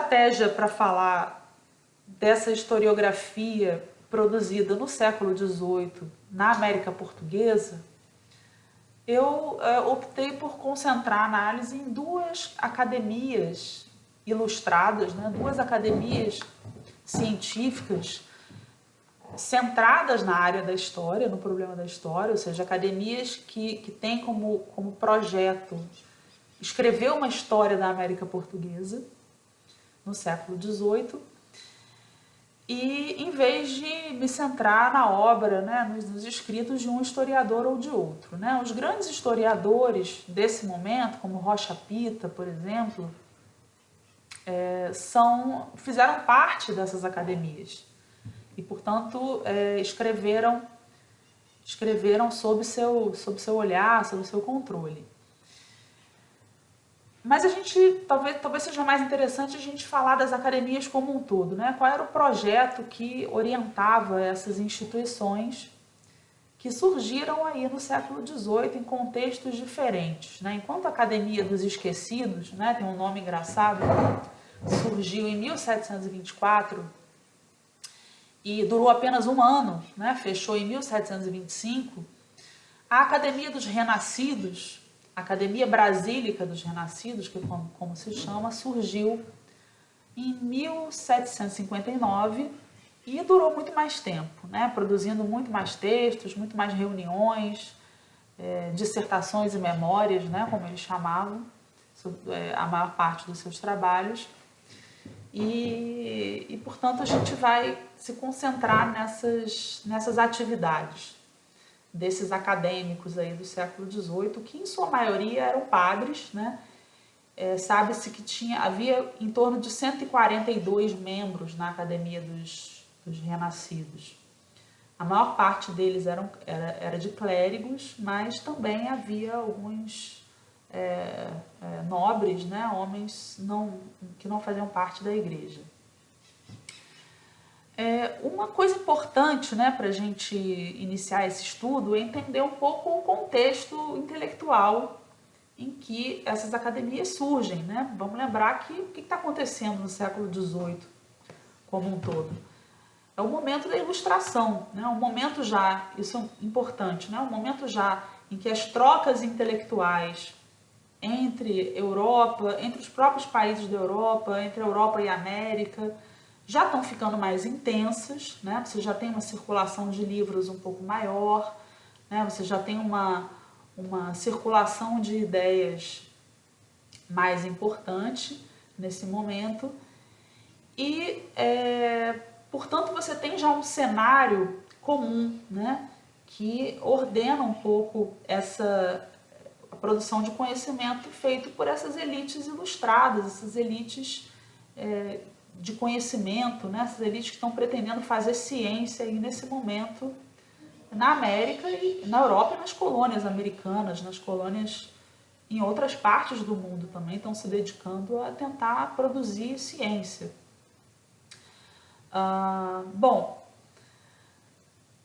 estratégia para falar dessa historiografia produzida no século XVIII na América Portuguesa, eu optei por concentrar a análise em duas academias ilustradas, né? Duas academias científicas centradas na área da história, no problema da história, ou seja, academias que têm como projeto escrever uma história da América Portuguesa no século XVIII, e em vez de me centrar na obra, né, nos escritos de um historiador ou de outro. Né? Os grandes historiadores desse momento, como Rocha Pita, por exemplo, fizeram parte dessas academias e, portanto, escreveram sob seu olhar, sob seu controle. Mas a gente, talvez seja mais interessante a gente falar das academias como um todo, né? Qual era o projeto que orientava essas instituições que surgiram aí no século XVIII em contextos diferentes, né? Enquanto a Academia dos Esquecidos, né, tem um nome engraçado, surgiu em 1724 e durou apenas um ano, né? Fechou em 1725, a Academia dos Renascidos, a Academia Brasílica dos Renascidos, que como se chama, surgiu em 1759 e durou muito mais tempo, né? Produzindo muito mais textos, muito mais reuniões, dissertações e memórias, né? Como eles chamavam, a maior parte dos seus trabalhos. E portanto, a gente vai se concentrar nessas atividades desses acadêmicos aí do século XVIII, que em sua maioria eram padres, né? Sabe-se que havia em torno de 142 membros na Academia dos Renascidos. A maior parte deles era de clérigos, mas também havia alguns nobres, né? Homens que não faziam parte da igreja. Uma coisa importante, né, para a gente iniciar esse estudo é entender um pouco o contexto intelectual em que essas academias surgem. Né? Vamos lembrar que o que está acontecendo no século XVIII como um todo? É o momento da Ilustração, né? Um momento já, isso é importante, né? Um momento já em que as trocas intelectuais entre Europa, entre os próprios países da Europa, entre a Europa e a América, já estão ficando mais intensas, né? Você já tem uma circulação de livros um pouco maior, né? Você já tem uma circulação de ideias mais importante nesse momento e, portanto, você tem já um cenário comum, né? Que ordena um pouco a produção de conhecimento feito por essas elites ilustradas, essas elites de conhecimento, né? Essas elites que estão pretendendo fazer ciência aí nesse momento na América e na Europa e nas colônias americanas, nas colônias em outras partes do mundo também estão se dedicando a tentar produzir ciência. Bom,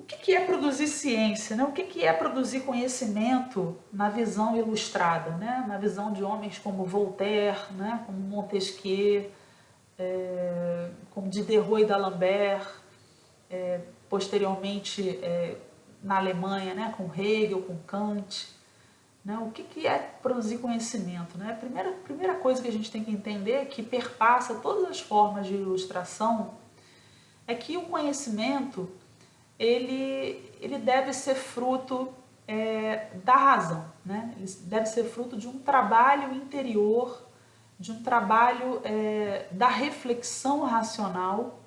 o que é produzir ciência? Né? O que é produzir conhecimento na visão ilustrada? Né? Na visão de homens como Voltaire, né? Como Montesquieu, como Diderot e d'Alembert, posteriormente na Alemanha, né? Com Hegel, com Kant. Né? O que é produzir conhecimento? Né? A primeira coisa que a gente tem que entender, que perpassa todas as formas de ilustração, é que o conhecimento ele deve ser fruto da razão, né? Ele deve ser fruto de um trabalho interior, de um trabalho da reflexão racional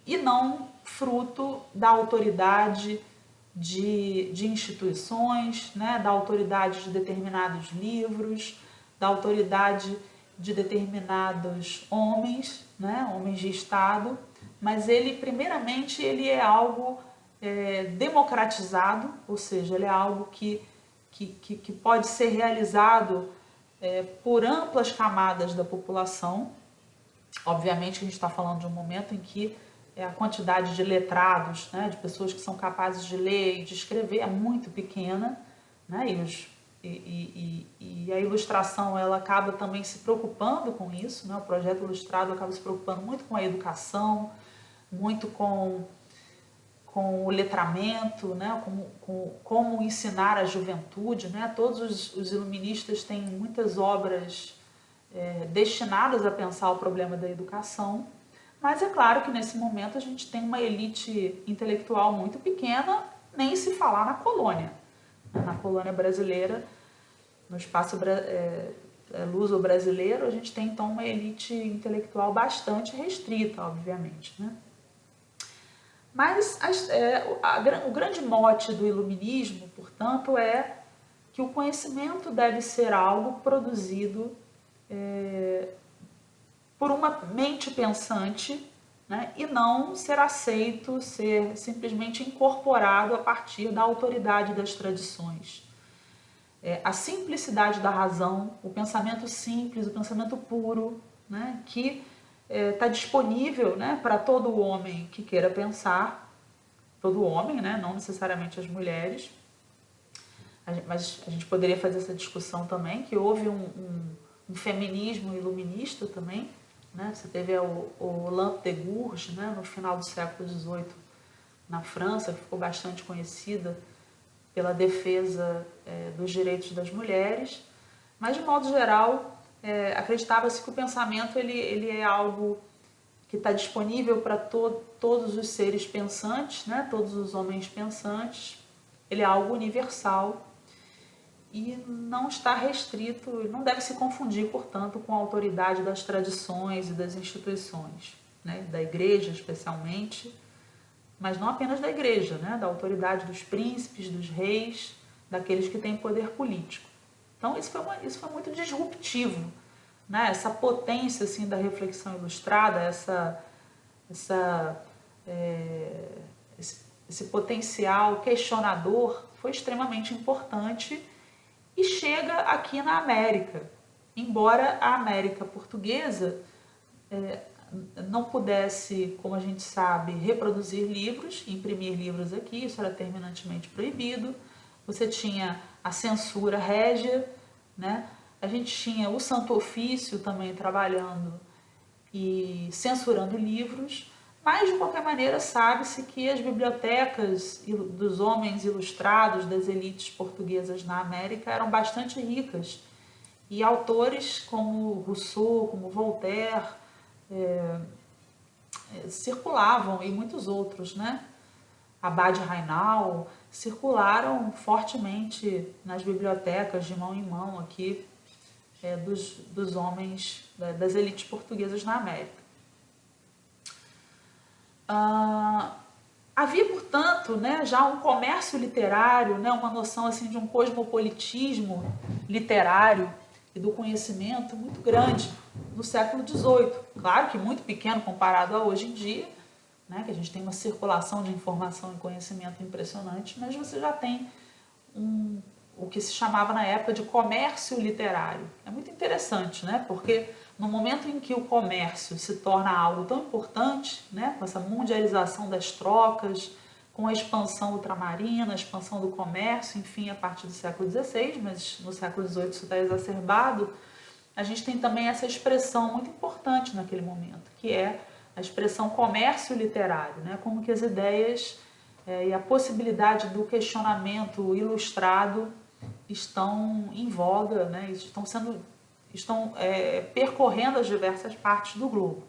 e não fruto da autoridade de instituições, né? Da autoridade de determinados livros, da autoridade de determinados homens, né? Homens de Estado, mas primeiramente, ele é algo democratizado, ou seja, ele é algo que pode ser realizado por amplas camadas da população. Obviamente que a gente está falando de um momento em que a quantidade de letrados, né, de pessoas que são capazes de ler e de escrever é muito pequena, né, e e a ilustração ela acaba também se preocupando com isso, né? O projeto ilustrado acaba se preocupando muito com a educação, muito com o letramento, né? Como ensinar a juventude, né? Todos os iluministas têm muitas obras destinadas a pensar o problema da educação, mas é claro que nesse momento a gente tem uma elite intelectual muito pequena, nem se falar na colônia. Na colônia brasileira, no espaço luso-brasileiro, a gente tem então uma elite intelectual bastante restrita, obviamente, né? Mas o grande mote do iluminismo, portanto, é que o conhecimento deve ser algo produzido por uma mente pensante, né, e não ser aceito, ser simplesmente incorporado a partir da autoridade das tradições. A simplicidade da razão, o pensamento simples, o pensamento puro, né, que está disponível, né, para todo homem que queira pensar, todo homem, né, não necessariamente as mulheres, mas a gente poderia fazer essa discussão também, que houve um feminismo iluminista também, né? Você teve o Lampe de Gouges, né, no final do século XVIII, na França, que ficou bastante conhecida pela defesa dos direitos das mulheres, mas de modo geral acreditava-se que o pensamento ele é algo que está disponível para todos os seres pensantes, né? Todos os homens pensantes, ele é algo universal e não está restrito, não deve se confundir, portanto, com a autoridade das tradições e das instituições, né? Da igreja especialmente, mas não apenas da igreja, né? Da autoridade dos príncipes, dos reis, daqueles que têm poder político. Então isso foi muito disruptivo, né? Essa potência assim, da reflexão ilustrada, esse potencial questionador foi extremamente importante e chega aqui na América. Embora a América portuguesa não pudesse, como a gente sabe, reproduzir livros, imprimir livros aqui, isso era terminantemente proibido. Você tinha a censura régia, né? A gente tinha o Santo Ofício também trabalhando e censurando livros, mas de qualquer maneira sabe-se que as bibliotecas dos homens ilustrados das elites portuguesas na América eram bastante ricas e autores como Rousseau, como Voltaire circulavam, e muitos outros, né? Abade Rainal, circularam fortemente nas bibliotecas de mão em mão aqui dos homens, das elites portuguesas na América. Havia, portanto, né, já um comércio literário, né, uma noção assim, de um cosmopolitismo literário e do conhecimento muito grande no século XVIII. Claro que muito pequeno comparado a hoje em dia, né, que a gente tem uma circulação de informação e conhecimento impressionante, mas você já tem o que se chamava na época de comércio literário. É muito interessante, né, porque no momento em que o comércio se torna algo tão importante, né, com essa mundialização das trocas, com a expansão ultramarina, a expansão do comércio, enfim, a partir do século XVI, mas no século XVIII isso está exacerbado, a gente tem também essa expressão muito importante naquele momento, que é a expressão comércio literário, né, como que as ideias e a possibilidade do questionamento ilustrado estão em voga, né, estão percorrendo as diversas partes do globo.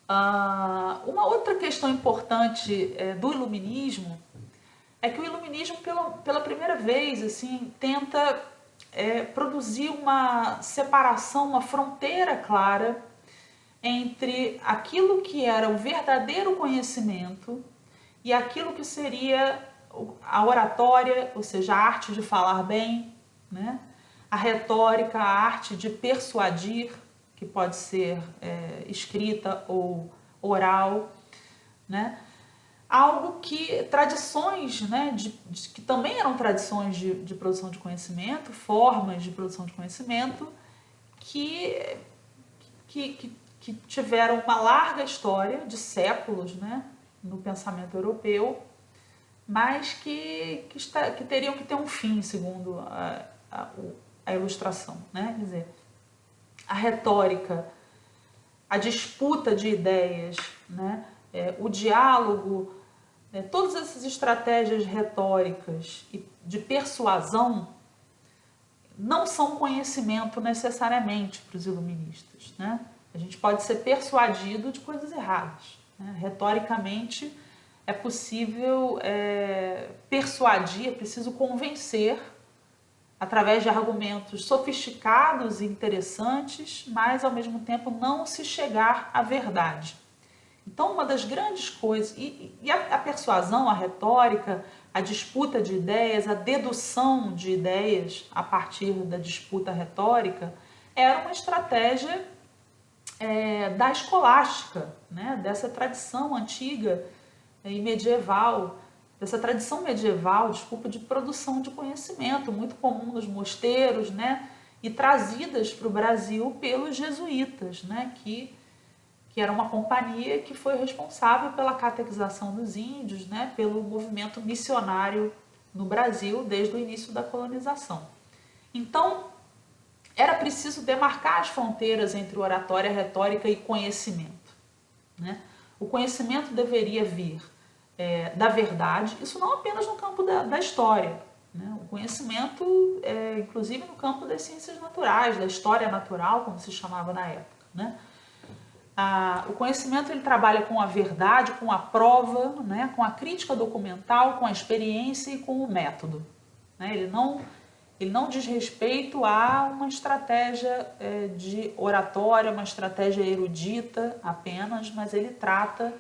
Uma outra questão importante do iluminismo é que o iluminismo, pela primeira vez, assim, tenta produzir uma separação, uma fronteira clara entre aquilo que era o verdadeiro conhecimento e aquilo que seria a oratória, ou seja, a arte de falar bem, né? A retórica, a arte de persuadir, que pode ser escrita ou oral, né? Algo que tradições, né, que também eram tradições de produção de conhecimento, formas de produção de conhecimento, que tiveram uma larga história de séculos, né, no pensamento europeu, mas que teriam que ter um fim, segundo a ilustração, né? Quer dizer, a retórica, a disputa de ideias, né? O diálogo, todas essas estratégias retóricas e de persuasão não são conhecimento necessariamente para os iluministas, né? A gente pode ser persuadido de coisas erradas, né? Retoricamente é possível persuadir, é preciso convencer através de argumentos sofisticados e interessantes, mas ao mesmo tempo não se chegar à verdade. Então, uma das grandes coisas, e a persuasão, a retórica, a disputa de ideias, a dedução de ideias a partir da disputa retórica, era uma estratégia da escolástica, né? Dessa tradição antiga e medieval, dessa tradição medieval, desculpa, de produção de conhecimento, muito comum nos mosteiros, né? E trazidas para o Brasil pelos jesuítas, né? Que era uma companhia que foi responsável pela catequização dos índios, né, pelo movimento missionário no Brasil desde o início da colonização. Então, era preciso demarcar as fronteiras entre oratória, retórica e conhecimento, né? O conhecimento deveria vir da verdade, isso não apenas no campo da história, né? O conhecimento, inclusive no campo das ciências naturais, da história natural, como se chamava na época, né? O conhecimento ele trabalha com a verdade, com a prova, né, com a crítica documental, com a experiência e com o método, né? Ele não diz respeito a uma estratégia de oratória, uma estratégia erudita apenas, mas ele trata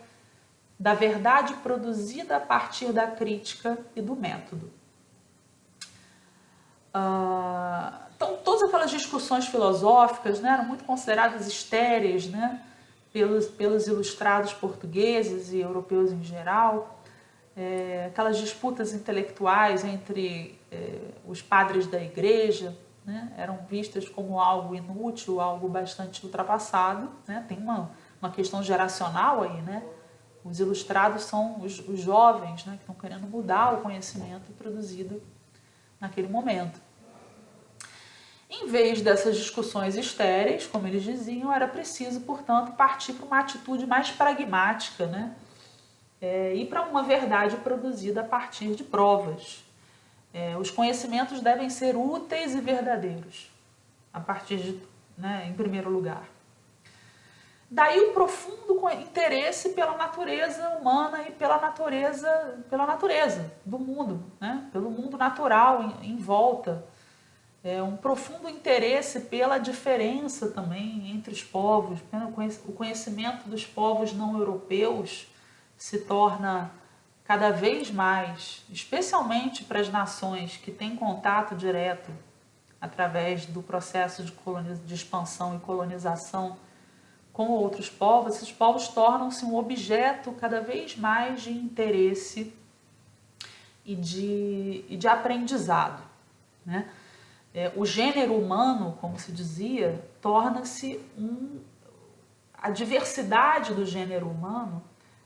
da verdade produzida a partir da crítica e do método. Então, todas aquelas discussões filosóficas, né, eram muito consideradas estéreis, né, pelos ilustrados portugueses e europeus em geral. Aquelas disputas intelectuais entre os padres da igreja, né, eram vistas como algo inútil, algo bastante ultrapassado, né? Tem uma questão geracional aí, né? Os ilustrados são os jovens, né, que estão querendo mudar o conhecimento produzido naquele momento. Em vez dessas discussões estéreis, como eles diziam, era preciso, portanto, partir para uma atitude mais pragmática, né? E para uma verdade produzida a partir de provas. Os conhecimentos devem ser úteis e verdadeiros, a partir de, né, em primeiro lugar. Daí o profundo interesse pela natureza humana e pela natureza do mundo, né? Pelo mundo natural em volta. Um profundo interesse pela diferença também entre os povos. O conhecimento dos povos não europeus se torna cada vez mais, especialmente para as nações que têm contato direto através do processo de expansão e colonização com outros povos, esses povos tornam-se um objeto cada vez mais de interesse e de aprendizado, né? O gênero humano, como se dizia, torna-se a diversidade do gênero humano,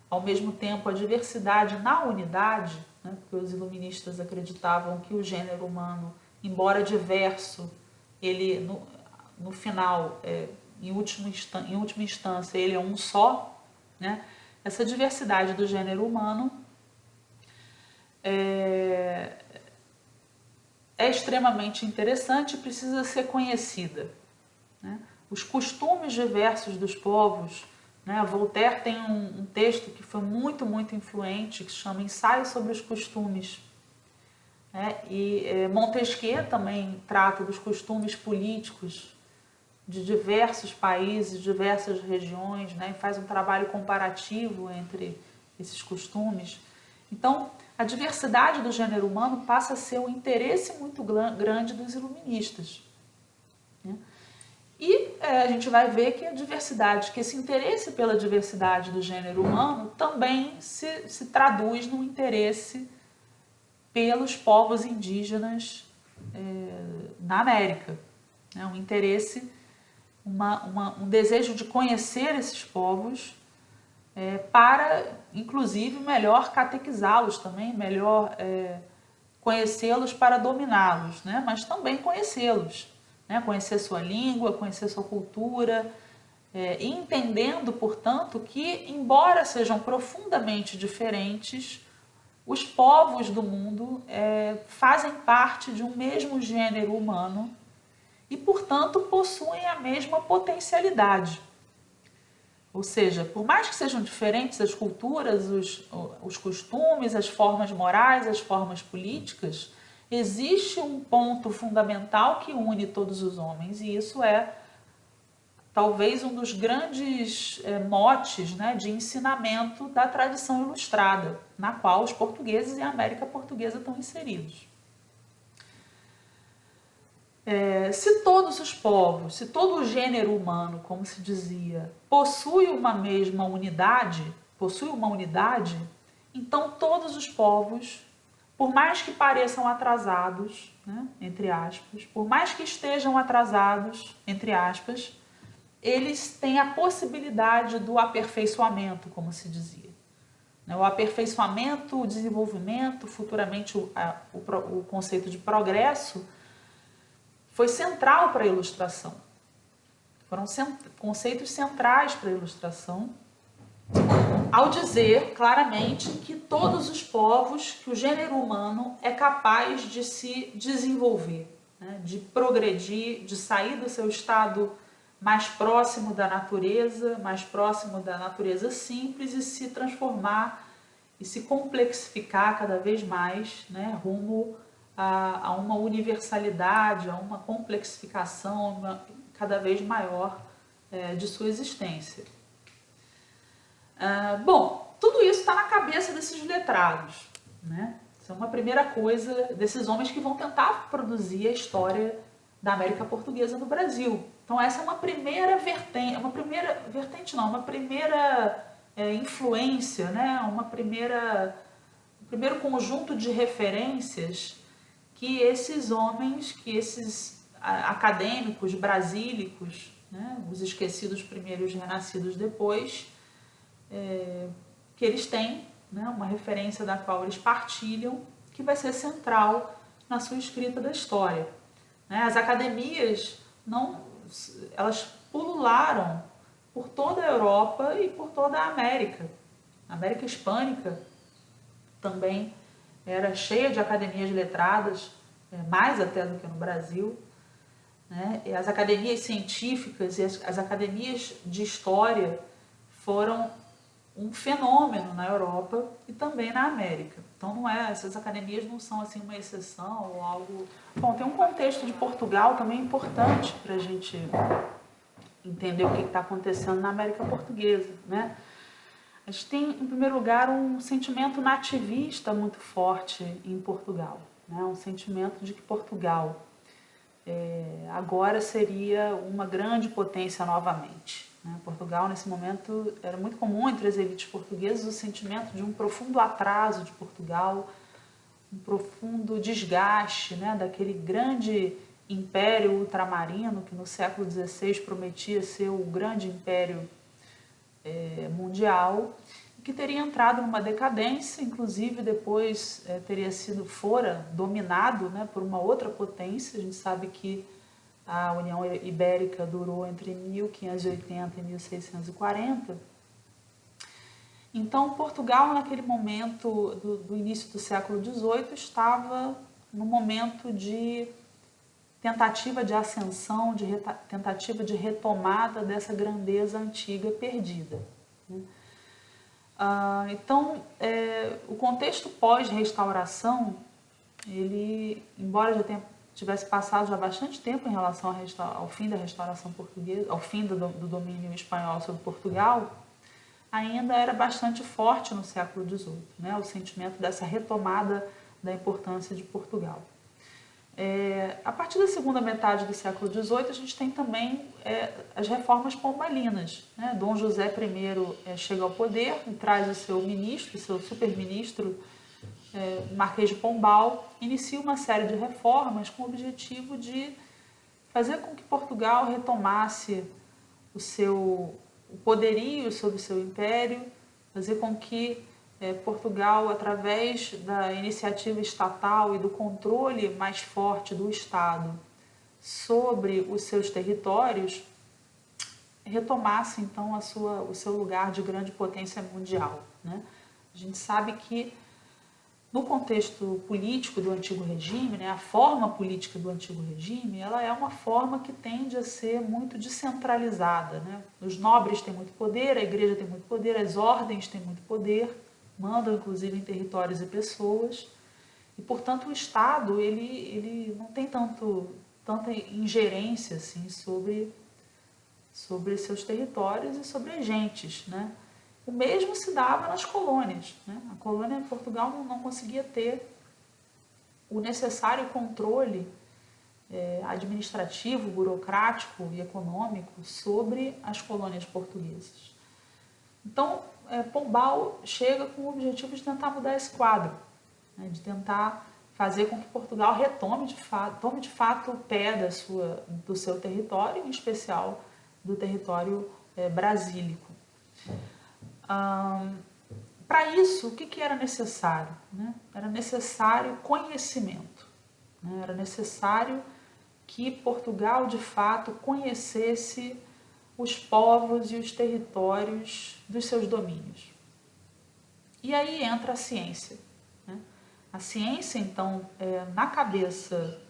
ao mesmo tempo a diversidade na unidade, né? Porque os iluministas acreditavam que o gênero humano, embora diverso, ele no final, em última instância, ele é um só, né? Essa diversidade do gênero humano é extremamente interessante e precisa ser conhecida, né? Os costumes diversos dos povos, né? Voltaire tem um texto que foi muito, muito influente, que se chama Ensaio sobre os Costumes, né? E Montesquieu também trata dos costumes políticos de diversos países, diversas regiões, né? E faz um trabalho comparativo entre esses costumes. Então, a diversidade do gênero humano passa a ser um interesse muito grande dos iluministas, né? E a gente vai ver que a diversidade, que esse interesse pela diversidade do gênero humano também se traduz no interesse pelos povos indígenas na América, né? Um interesse, um desejo de conhecer esses povos, para, inclusive, melhor catequizá-los também, melhor conhecê-los para dominá-los, né? Mas também conhecê-los, né? Conhecer sua língua, conhecer sua cultura, entendendo, portanto, que, embora sejam profundamente diferentes, os povos do mundo fazem parte de um mesmo gênero humano e, portanto, possuem a mesma potencialidade. Ou seja, por mais que sejam diferentes as culturas, os costumes, as formas morais, as formas políticas, existe um ponto fundamental que une todos os homens, e isso é talvez um dos grandes motes, né, de ensinamento da tradição ilustrada, na qual os portugueses e a América Portuguesa estão inseridos. Se todos os povos, se todo o gênero humano, como se dizia, possui uma mesma unidade, então todos os povos, por mais que pareçam atrasados, né, entre aspas, por mais que estejam atrasados, entre aspas, eles têm a possibilidade do aperfeiçoamento, como se dizia. O aperfeiçoamento, o desenvolvimento, futuramente o conceito de progresso, foi central para a ilustração. Foram conceitos centrais para a ilustração, ao dizer claramente que todos os povos, que o gênero humano é capaz de se desenvolver, né, de progredir, de sair do seu estado mais próximo da natureza, simples, e se transformar e se complexificar cada vez mais, né, rumo a uma universalidade, a uma complexificação cada vez maior de sua existência. Bom, tudo isso está na cabeça desses letrados, né? Isso é uma primeira coisa desses homens que vão tentar produzir a história da América Portuguesa no Brasil. Então essa é uma primeira vertente, uma primeira influência, né? Um primeiro conjunto de referências que esses homens, que esses acadêmicos brasílicos, né? Os esquecidos primeiros, renascidos depois, que eles têm, né? Uma referência da qual eles partilham, que vai ser central na sua escrita da história. As academias elas pulularam por toda a Europa e por toda a América. A América Hispânica também era cheia de academias letradas, mais até do que no Brasil, né? E as academias científicas e as academias de história foram um fenômeno na Europa e também na América. Então essas academias não são assim uma exceção ou algo... Bom, tem um contexto de Portugal também importante para a gente entender o que está acontecendo na América Portuguesa, né? A gente tem, em primeiro lugar, um sentimento nativista muito forte em Portugal, né? Um sentimento de que Portugal agora seria uma grande potência novamente. Portugal, nesse momento, era muito comum entre as elites portuguesas o sentimento de um profundo atraso de Portugal, um profundo desgaste, né, daquele grande império ultramarino que no século XVI prometia ser o grande império mundial, e que teria entrado numa decadência, inclusive depois fora dominado, né, por uma outra potência. A gente sabe que a União Ibérica durou entre 1580 e 1640. Então, Portugal, naquele momento do início do século XVIII, estava no momento de tentativa de ascensão, tentativa de retomada dessa grandeza antiga perdida. Então, o contexto pós-restauração, ele, embora já tivesse passado já bastante tempo em relação ao fim da restauração portuguesa, ao fim do domínio espanhol sobre Portugal, ainda era bastante forte no século XVIII, né? O sentimento dessa retomada da importância de Portugal. A partir da segunda metade do século XVIII, a gente tem também as reformas pombalinas, né? Dom José I chega ao poder e traz o seu ministro, seu super-ministro, Marquês de Pombal, inicia uma série de reformas com o objetivo de fazer com que Portugal retomasse o poderio sobre o seu império, fazer com que Portugal, através da iniciativa estatal e do controle mais forte do Estado sobre os seus territórios, retomasse então o seu lugar de grande potência mundial, né? A gente sabe que no contexto político do antigo regime, né, a forma política do antigo regime, ela é uma forma que tende a ser muito descentralizada, né? Os nobres têm muito poder, a igreja tem muito poder, as ordens têm muito poder, mandam inclusive em territórios e pessoas, e portanto o Estado ele não tem tanta ingerência assim, sobre seus territórios e sobre as gentes, né? O mesmo se dava nas colônias, né? A colônia de Portugal não conseguia ter o necessário controle administrativo, burocrático e econômico sobre as colônias portuguesas. Então, Pombal chega com o objetivo de tentar mudar esse quadro, né? De tentar fazer com que Portugal tome de fato o pé do seu território, em especial do território brasílico. Para isso, o que era necessário, né? Era necessário conhecimento, né? Era necessário que Portugal, de fato, conhecesse os povos e os territórios dos seus domínios. E aí entra a ciência, né? A ciência, então, na cabeça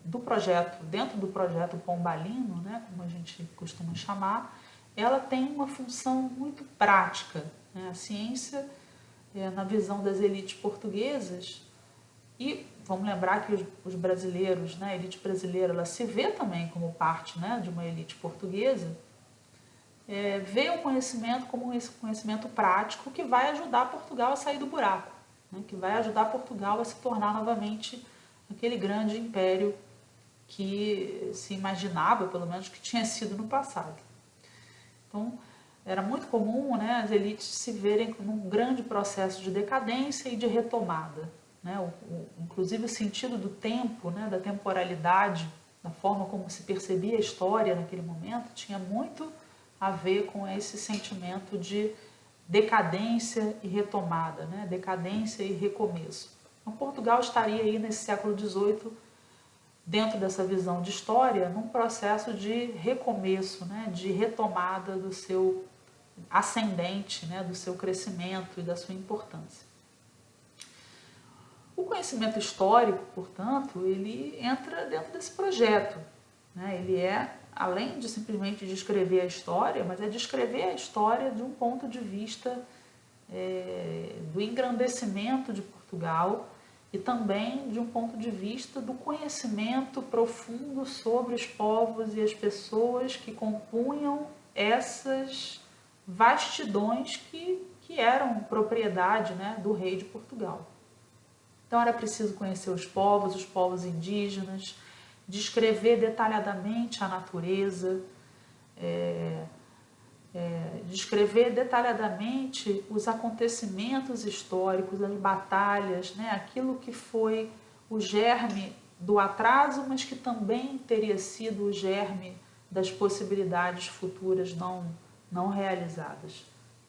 do projeto, dentro do projeto pombalino, né, como a gente costuma chamar, ela tem uma função muito prática, né? A ciência, na visão das elites portuguesas, e vamos lembrar que os brasileiros, né, a elite brasileira, ela se vê também como parte, né, de uma elite portuguesa, vê o conhecimento como esse conhecimento prático que vai ajudar Portugal a sair do buraco, né, que vai ajudar Portugal a se tornar novamente aquele grande império que se imaginava, pelo menos, que tinha sido no passado. Então, era muito comum, né, as elites se verem num grande processo de decadência e de retomada, né? Inclusive o sentido do tempo, né, da temporalidade, da forma como se percebia a história naquele momento, tinha muito a ver com esse sentimento de decadência e retomada, né? Decadência e recomeço. Então, Portugal estaria aí nesse século XVIII, dentro dessa visão de história, num processo de recomeço, né? De retomada do seu ascendente, né? Do seu crescimento e da sua importância. O conhecimento histórico, portanto, ele entra dentro desse projeto, né? Ele além de simplesmente descrever a história, mas é descrever a história de um ponto de vista do engrandecimento de Portugal e também de um ponto de vista do conhecimento profundo sobre os povos e as pessoas que compunham essas vastidões que eram propriedade, né, do rei de Portugal. Então era preciso conhecer os povos indígenas, descrever detalhadamente a natureza, descrever detalhadamente os acontecimentos históricos, as batalhas, né? Aquilo que foi o germe do atraso, mas que também teria sido o germe das possibilidades futuras não realizadas.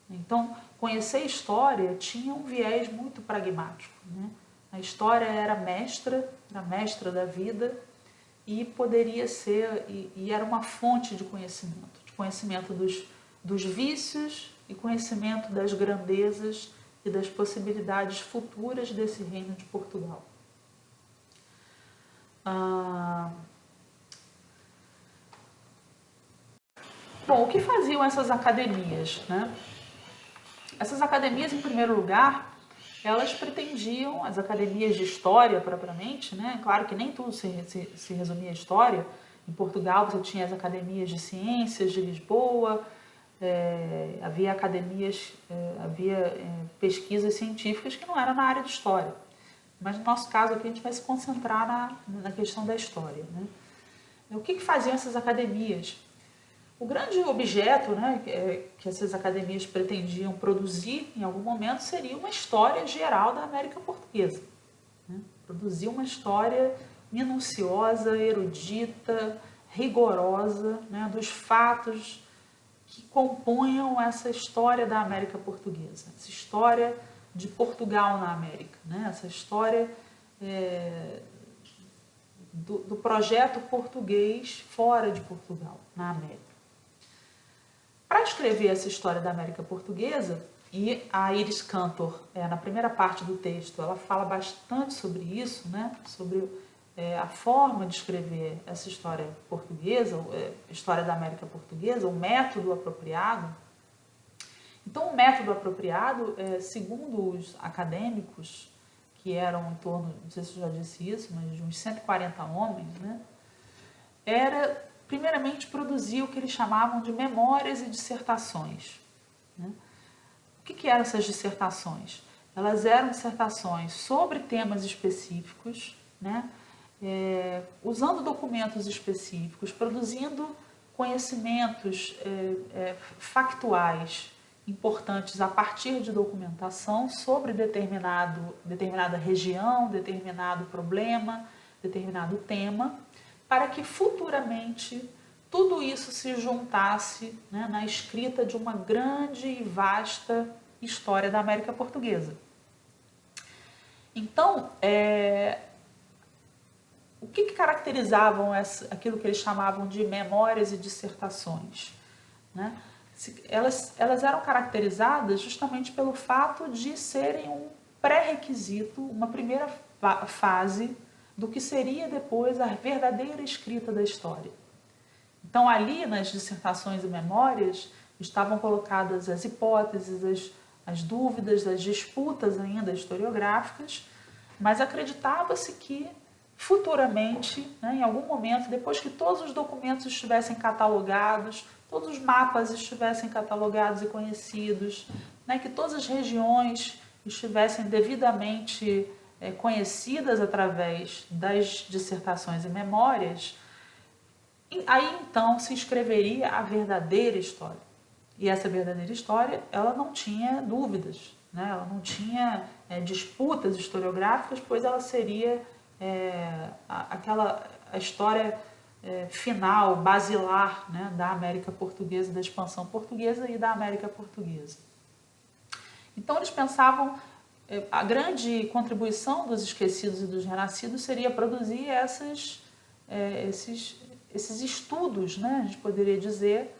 Então, conhecer a história tinha um viés muito pragmático, né? A história era mestra da vida e poderia ser, e era uma fonte de conhecimento dos vícios e conhecimento das grandezas e das possibilidades futuras desse reino de Portugal. Bom, o que faziam essas academias, né? Essas academias, em primeiro lugar, elas pretendiam, as academias de história propriamente, né? Claro que nem tudo se resumia à história. Em Portugal você tinha as academias de ciências de Lisboa, havia academias, pesquisas científicas que não eram na área de história. Mas no nosso caso aqui a gente vai se concentrar na questão da história, né? O que faziam essas academias? O grande objeto, né, que essas academias pretendiam produzir em algum momento seria uma história geral da América Portuguesa, né? Produzir uma história minuciosa, erudita, rigorosa, né, dos fatos que compunham essa história da América portuguesa, essa história de Portugal na América, né? Essa história do projeto português fora de Portugal, na América. Para escrever essa história da América portuguesa, e a Iris Cantor, na primeira parte do texto, ela fala bastante sobre isso, né? Sobre a forma de escrever essa história portuguesa, história da América portuguesa, o método apropriado. Então, o método apropriado, segundo os acadêmicos, que eram em torno, não sei se eu já disse isso, mas de uns 140 homens, né? Era, primeiramente, produzir o que eles chamavam de memórias e dissertações, né? O que eram essas dissertações? Elas eram dissertações sobre temas específicos, né? Usando documentos específicos, produzindo conhecimentos factuais importantes a partir de documentação sobre determinada região, determinado problema, determinado tema, para que futuramente tudo isso se juntasse, né, na escrita de uma grande e vasta história da América Portuguesa. Então, o que caracterizavam aquilo que eles chamavam de memórias e dissertações, né? Elas eram caracterizadas justamente pelo fato de serem um pré-requisito, uma primeira fase do que seria depois a verdadeira escrita da história. Então, ali nas dissertações e memórias estavam colocadas as hipóteses, as dúvidas, as disputas ainda historiográficas, mas acreditava-se que futuramente, né, em algum momento, depois que todos os documentos estivessem catalogados, todos os mapas estivessem catalogados e conhecidos, né, que todas as regiões estivessem devidamente conhecidas através das dissertações e memórias, aí então se escreveria a verdadeira história. E essa verdadeira história, ela não tinha dúvidas, né? Ela não tinha disputas historiográficas, pois ela seria a história final, basilar, né, da América Portuguesa, da expansão portuguesa e da América Portuguesa. Então eles pensavam, a grande contribuição dos esquecidos e dos renascidos seria produzir esses estudos, né, a gente poderia dizer,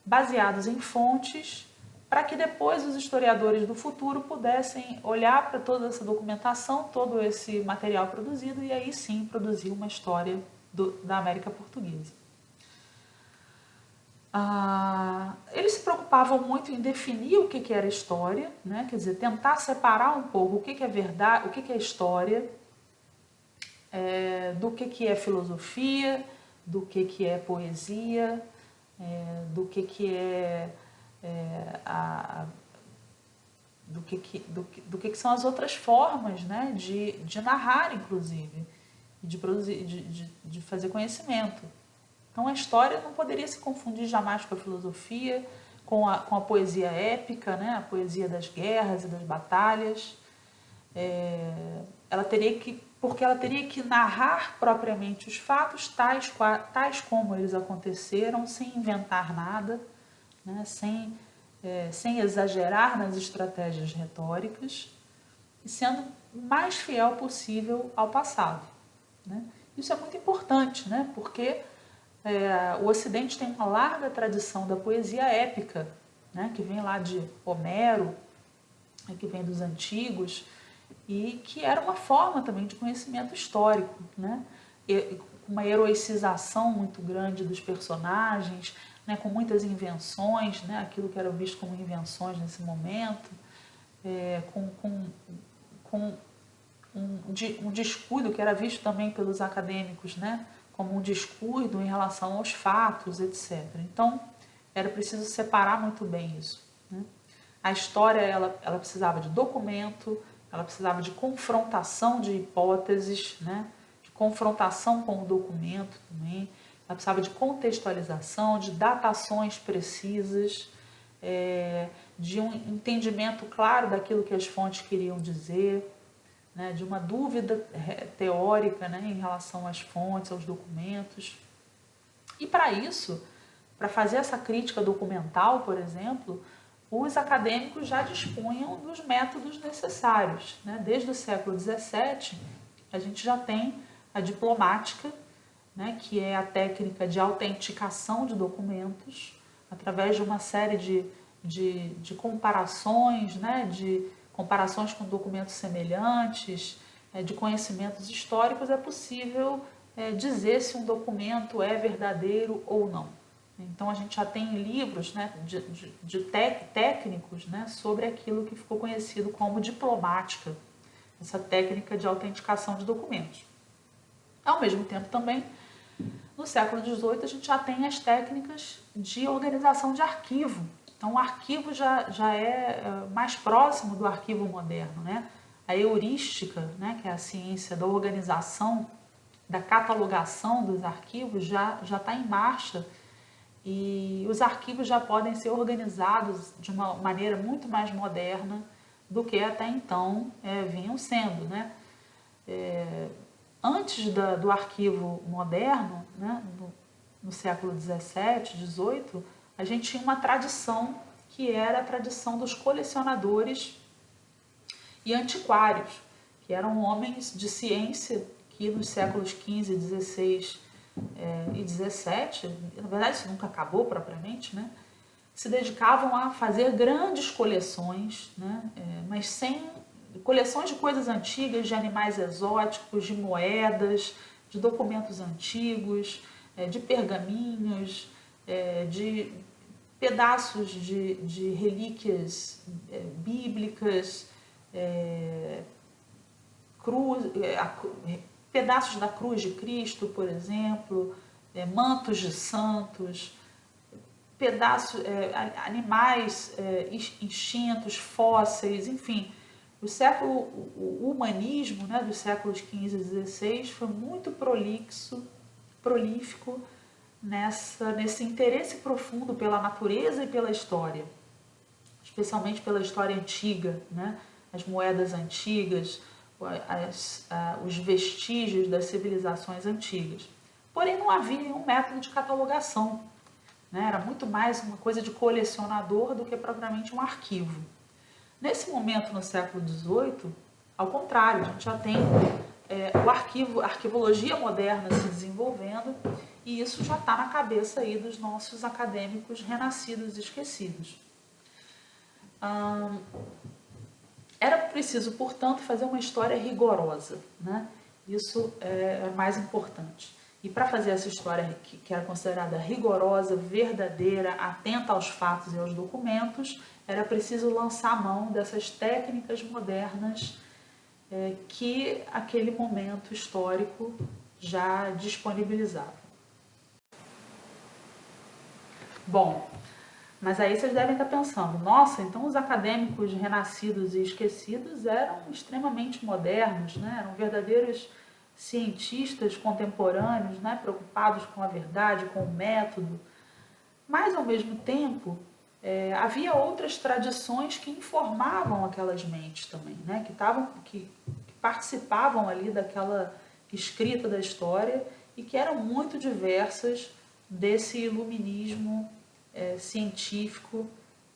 baseados em fontes, para que depois os historiadores do futuro pudessem olhar para toda essa documentação, todo esse material produzido e aí sim produzir uma história da América Portuguesa. Eles se preocupavam muito em definir o que era história, né? Quer dizer, tentar separar um pouco o que é verdade, o que é história, do que é filosofia, do que é poesia, do que são as outras formas, né, de narrar, inclusive, de produzir, de fazer conhecimento. Então a história não poderia se confundir jamais com a filosofia, com a poesia épica, né, a poesia das guerras e das batalhas. Porque ela teria que narrar propriamente os fatos tais como eles aconteceram, sem inventar nada, né, sem exagerar nas estratégias retóricas e sendo o mais fiel possível ao passado, né? Isso é muito importante, né, porque o Ocidente tem uma larga tradição da poesia épica, né, que vem lá de Homero, que vem dos antigos, e que era uma forma também de conhecimento histórico, né? Uma heroicização muito grande dos personagens, né? Com muitas invenções, né? Aquilo que era visto como invenções nesse momento, com um descuido que era visto também pelos acadêmicos, né? Como um descuido em relação aos fatos, etc. Então, era preciso separar muito bem isso, né? A história ela precisava de documento, ela precisava de confrontação de hipóteses, né? De confrontação com o documento também, ela precisava de contextualização, de datações precisas, de um entendimento claro daquilo que as fontes queriam dizer, né? De uma dúvida teórica, né? Em relação às fontes, aos documentos. E para isso, para fazer essa crítica documental, por exemplo, os acadêmicos já dispunham dos métodos necessários, né? Desde o século XVII, a gente já tem a diplomática, né? Que é a técnica de autenticação de documentos, através de uma série de comparações, né? De comparações com documentos semelhantes, de conhecimentos históricos, é possível dizer se um documento é verdadeiro ou não. Então a gente já tem livros, né, técnicos, né, sobre aquilo que ficou conhecido como diplomática, essa técnica de autenticação de documentos. Ao mesmo tempo também, no século XVIII, a gente já tem as técnicas de organização de arquivo. Então o arquivo já é mais próximo do arquivo moderno, né? A heurística, né, que é a ciência da organização, da catalogação dos arquivos, já está em marcha. E os arquivos já podem ser organizados de uma maneira muito mais moderna do que até então vinham sendo, né? Antes do arquivo moderno, né, no século XVII, XVIII, a gente tinha uma tradição que era a tradição dos colecionadores e antiquários, que eram homens de ciência que nos séculos XV, XVI e XVII, na verdade isso nunca acabou propriamente, né? Se dedicavam a fazer grandes coleções, né? Mas sem coleções de coisas antigas, de animais exóticos, de moedas, de documentos antigos, de pergaminhos, de pedaços de relíquias bíblicas, pedaços da cruz de Cristo, por exemplo, mantos de santos, pedaços, animais extintos, fósseis, enfim. O humanismo, né, dos séculos XV e XVI foi muito prolífico nesse interesse profundo pela natureza e pela história, especialmente pela história antiga, né? As moedas antigas, os vestígios das civilizações antigas. Porém, não havia um método de catalogação, né? Era muito mais uma coisa de colecionador do que propriamente um arquivo. Nesse momento, no século XVIII, ao contrário, a gente já tem a arquivologia moderna se desenvolvendo, e isso já está na cabeça aí dos nossos acadêmicos renascidos e esquecidos. Era preciso, portanto, fazer uma história rigorosa, né? Isso é mais importante. E para fazer essa história que era considerada rigorosa, verdadeira, atenta aos fatos e aos documentos, era preciso lançar a mão dessas técnicas modernas que aquele momento histórico já disponibilizava. Bom, mas aí vocês devem estar pensando, nossa, então os acadêmicos renascidos e esquecidos eram extremamente modernos, né? Eram verdadeiros cientistas contemporâneos, né? Preocupados com a verdade, com o método. Mas, ao mesmo tempo, havia outras tradições que informavam aquelas mentes também, né? Que participavam ali daquela escrita da história e que eram muito diversas desse iluminismo científico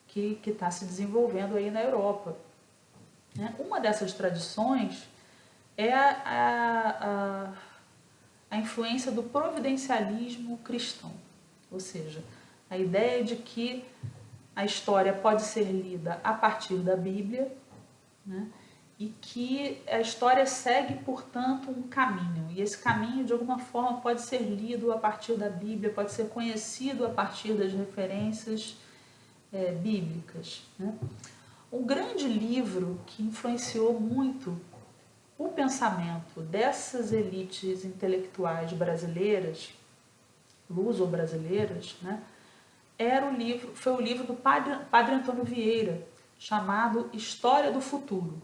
que está se desenvolvendo aí na Europa. Uma dessas tradições é a influência do providencialismo cristão, ou seja, a ideia de que a história pode ser lida a partir da Bíblia, né? E que a história segue, portanto, um caminho. E esse caminho, de alguma forma, pode ser lido a partir da Bíblia, pode ser conhecido a partir das referências bíblicas, né? Um grande livro que influenciou muito o pensamento dessas elites intelectuais brasileiras, luso-brasileiras, né? Foi o livro do Padre Antônio Vieira, chamado História do Futuro.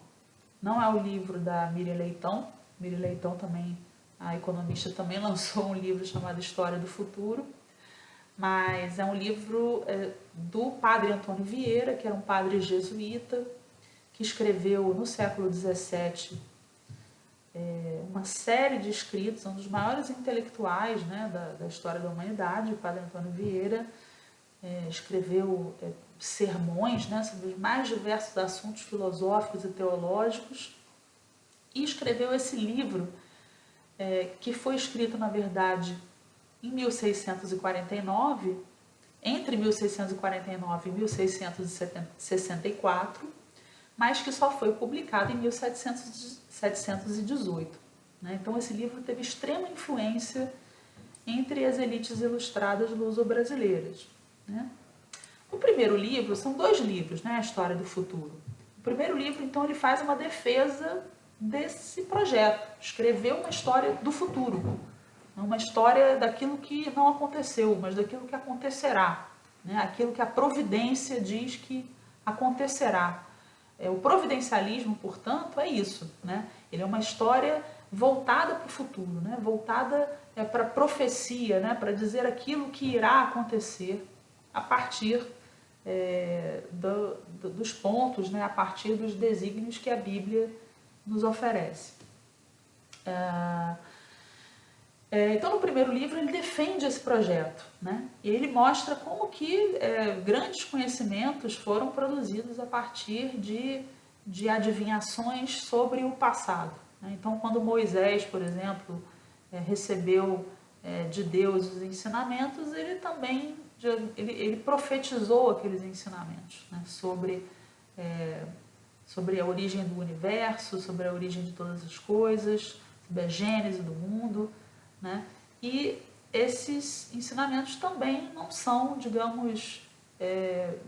Não é o livro da Miriam Leitão. Miriam Leitão também, a economista, também lançou um livro chamado História do Futuro, mas é um livro do Padre Antônio Vieira, que era um padre jesuíta, que escreveu no século XVII uma série de escritos, um dos maiores intelectuais, né, da história da humanidade, o Padre Antônio Vieira, escreveu sermões, né, sobre os mais diversos assuntos filosóficos e teológicos, e escreveu esse livro, que foi escrito, na verdade, em 1649, entre 1649 e 1664, mas que só foi publicado em 1718. Né? Então esse livro teve extrema influência entre as elites ilustradas luso-brasileiras. Né? O primeiro livro, são 2 livros, né, a História do Futuro. O primeiro livro, então, ele faz uma defesa desse projeto, escreveu uma história do futuro, uma história daquilo que não aconteceu, mas daquilo que acontecerá, né? Aquilo que a providência diz que acontecerá. O providencialismo, portanto, é isso, né? Ele é uma história voltada para o futuro, né? Voltada para a profecia, né? Para dizer aquilo que irá acontecer a partir dos pontos, né? A partir dos desígnios que a Bíblia nos oferece. Então, no primeiro livro, ele defende esse projeto, né? E ele mostra como que grandes conhecimentos foram produzidos a partir de adivinhações sobre o passado. Né? Então, quando Moisés, por exemplo, recebeu de Deus os ensinamentos, ele também ele profetizou aqueles ensinamentos, né? sobre a origem do universo, sobre a origem de todas as coisas, sobre a gênese do mundo. Né? E esses ensinamentos também não são, digamos,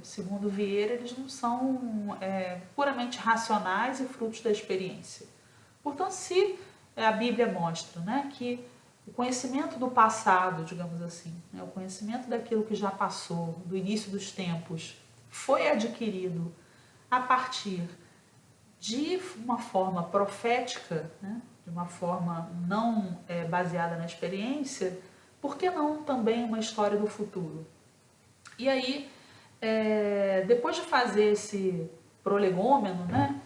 segundo Vieira, eles não são puramente racionais e frutos da experiência. Portanto, se a Bíblia mostra, né, que o conhecimento do passado, digamos assim, né, o conhecimento daquilo que já passou, do início dos tempos, foi adquirido a partir de uma forma profética, né, de uma forma não baseada na experiência, por que não também uma história do futuro? E aí, depois de fazer esse prolegômeno, né,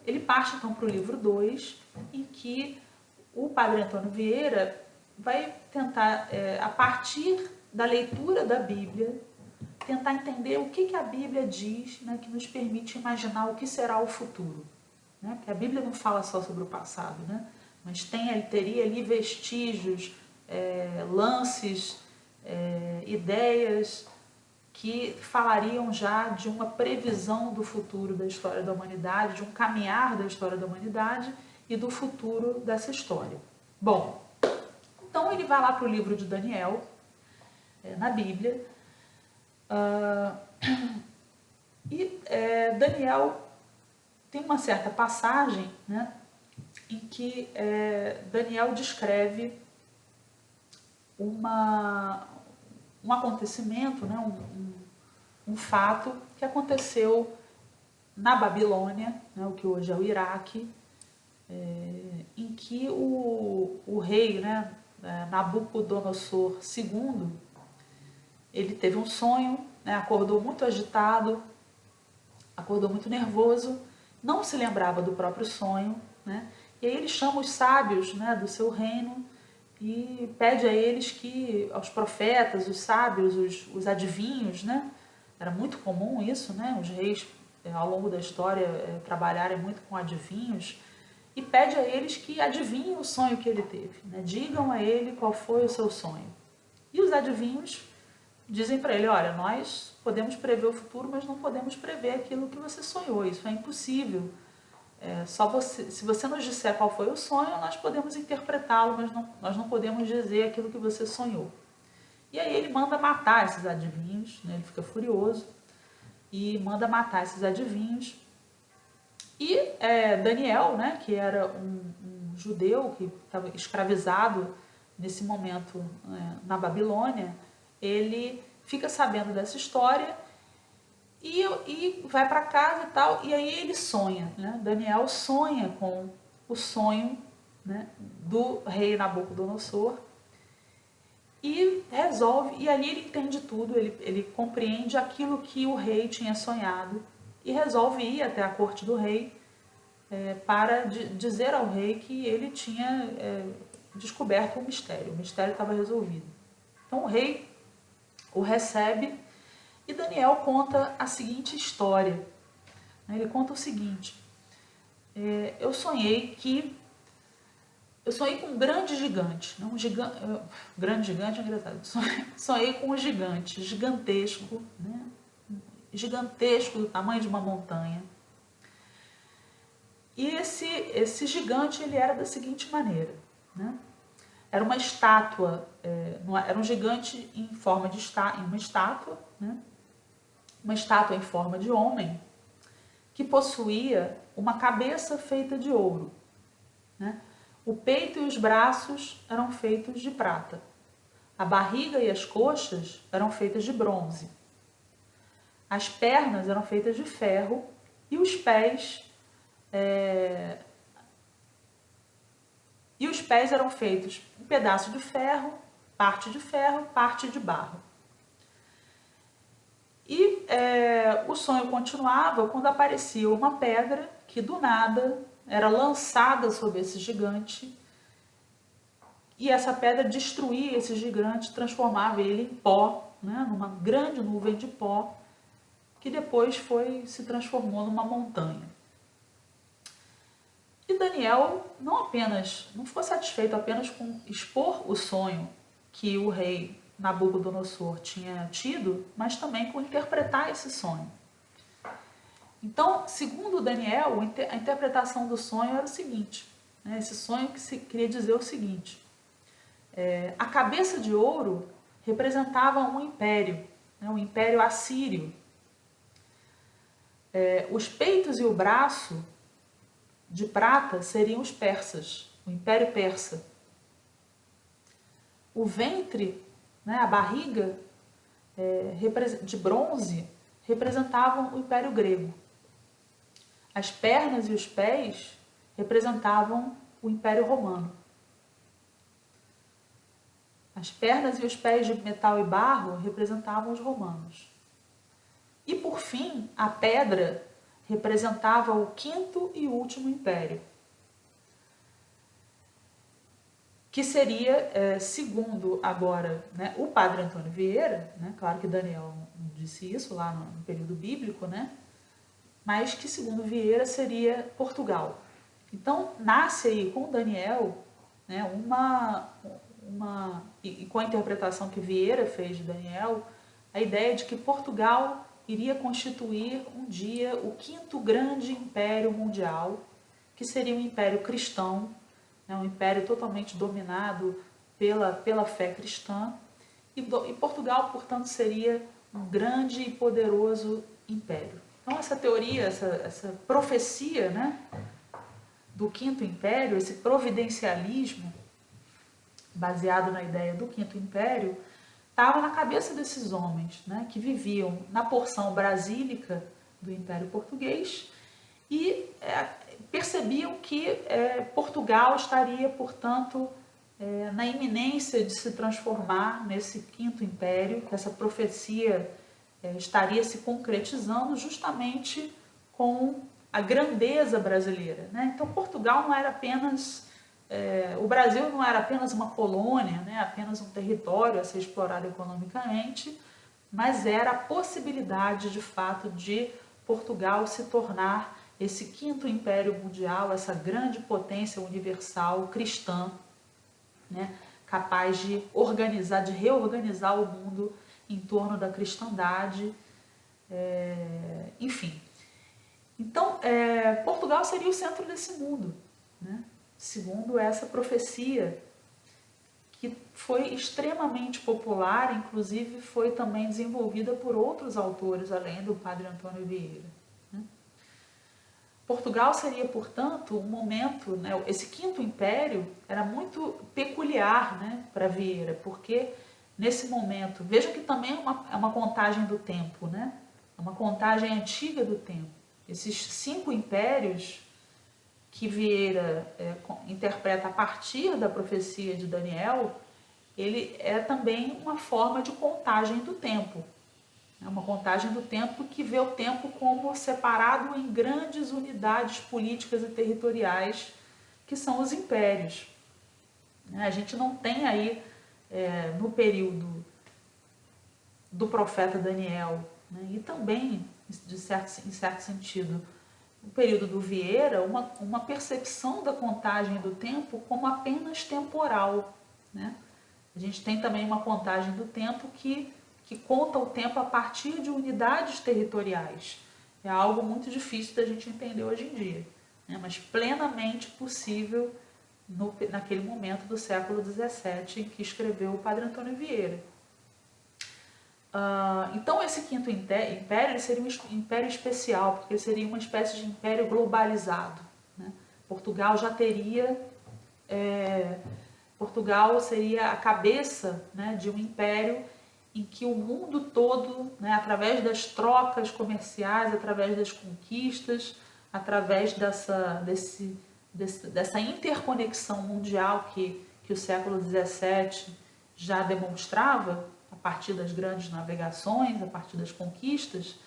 ele parte então para o livro 2, em que o padre Antônio Vieira vai tentar, a partir da leitura da Bíblia, tentar entender o que a Bíblia diz, né, que nos permite imaginar o que será o futuro. Né? Porque a Bíblia não fala só sobre o passado, né? Mas teria ali vestígios, lances, ideias que falariam já de uma previsão do futuro da história da humanidade, de um caminhar da história da humanidade e do futuro dessa história. Bom, então ele vai lá para o livro de Daniel, na Bíblia, e Daniel tem uma certa passagem, né, em que Daniel descreve um acontecimento, né, um fato que aconteceu na Babilônia, né, o que hoje é o Iraque, em que o rei, né, Nabucodonosor II, ele teve um sonho, né, acordou muito agitado, acordou muito nervoso, não se lembrava do próprio sonho, né? E aí ele chama os sábios, né, do seu reino e pede a eles que, aos profetas, os sábios, os adivinhos, né? Era muito comum isso, né? Os reis, ao longo da história, trabalharem muito com adivinhos, e pede a eles que adivinhem o sonho que ele teve, né? Digam a ele qual foi o seu sonho. E os adivinhos dizem para ele, olha, nós podemos prever o futuro, mas não podemos prever aquilo que você sonhou, isso é impossível. Se você nos disser qual foi o sonho, nós podemos interpretá-lo, mas nós não podemos dizer aquilo que você sonhou. E aí ele manda matar esses adivinhos, né? Ele fica furioso e manda matar esses adivinhos. E Daniel, né, que era um judeu que estava escravizado nesse momento na Babilônia, ele fica sabendo dessa história e vai para casa e tal, e aí ele sonha, né? Daniel sonha com o sonho, né, do rei Nabucodonosor e resolve, e ali ele entende tudo, ele compreende aquilo que o rei tinha sonhado e resolve ir até a corte do rei para dizer ao rei que ele tinha descoberto o mistério estava resolvido. Então o rei o recebe E Daniel conta a seguinte história. Ele conta o seguinte: eu sonhei com um grande gigante, não um gigante, grande gigante é engraçado. Sonhei com um gigante, gigantesco, né? Gigantesco, do tamanho de uma montanha. E esse gigante, ele era da seguinte maneira, né? Era uma estátua, era um gigante em forma de uma estátua, né? Uma estátua em forma de homem, que possuía uma cabeça feita de ouro, né? O peito e os braços eram feitos de prata. A barriga e as coxas eram feitas de bronze. As pernas eram feitas de ferro e os pés eram feitos um pedaço de ferro, parte de barro. E o sonho continuava quando aparecia uma pedra que do nada era lançada sobre esse gigante, e essa pedra destruía esse gigante, transformava ele em pó, né, numa grande nuvem de pó, que depois se transformou numa montanha. E Daniel não ficou satisfeito apenas com expor o sonho que o rei Nabucodonosor tinha tido, mas também com interpretar esse sonho. Então, segundo Daniel, a interpretação do sonho era o seguinte, né? Esse sonho queria dizer o seguinte: a cabeça de ouro representava um império, né? Um império assírio. Os peitos e o braço de prata seriam os persas, o império persa. O ventre, né, a barriga de bronze representavam o império grego. As pernas e os pés representavam o império romano. As pernas e os pés de metal e barro representavam os romanos. E por fim, a pedra representava o quinto e último império, que seria, segundo agora, né, o padre Antônio Vieira, né, claro que Daniel não disse isso lá no período bíblico, né, mas que segundo Vieira seria Portugal. Então nasce aí com Daniel, né, e com a interpretação que Vieira fez de Daniel, a ideia de que Portugal iria constituir um dia o quinto grande império mundial, que seria um império cristão, né, um império totalmente dominado pela fé cristã, e Portugal, portanto, seria um grande e poderoso império. Então essa teoria, essa profecia, né, do quinto império, esse providencialismo baseado na ideia do quinto império, estava na cabeça desses homens, né, que viviam na porção brasílica do Império Português e percebiam que Portugal estaria, portanto, na iminência de se transformar nesse quinto império, que essa profecia estaria se concretizando justamente com a grandeza brasileira, né? Então Portugal não era apenas o Brasil não era apenas uma colônia, né, apenas um território a ser explorado economicamente, mas era a possibilidade, de fato, de Portugal se tornar esse quinto império mundial, essa grande potência universal cristã, né, capaz de reorganizar o mundo em torno da cristandade, enfim. Então, Portugal seria o centro desse mundo, né? Segundo essa profecia, que foi extremamente popular, inclusive foi também desenvolvida por outros autores, além do padre Antônio Vieira, né? Portugal seria, portanto, um momento, né, esse quinto império era muito peculiar, né, para Vieira, porque nesse momento, veja que também é uma contagem do tempo, né? É uma contagem antiga do tempo. Esses 5 impérios que Vieira interpreta a partir da profecia de Daniel, ele é também uma forma de contagem do tempo. É uma contagem do tempo que vê o tempo como separado em grandes unidades políticas e territoriais, que são os impérios. A gente não tem aí, no período do profeta Daniel, né? E também, em certo sentido, o período do Vieira, uma percepção da contagem do tempo como apenas temporal, né? A gente tem também uma contagem do tempo que conta o tempo a partir de unidades territoriais. É algo muito difícil da gente entender hoje em dia, né? Mas plenamente possível naquele momento do século XVII em que escreveu o Padre Antônio Vieira. Então esse quinto império seria um império especial, porque seria uma espécie de império globalizado, né? Portugal já teria... Portugal seria a cabeça, né, de um império em que o mundo todo, né, através das trocas comerciais, através das conquistas, através dessa interconexão mundial que o século XVII já demonstrava, a partir das grandes navegações, a partir das conquistas,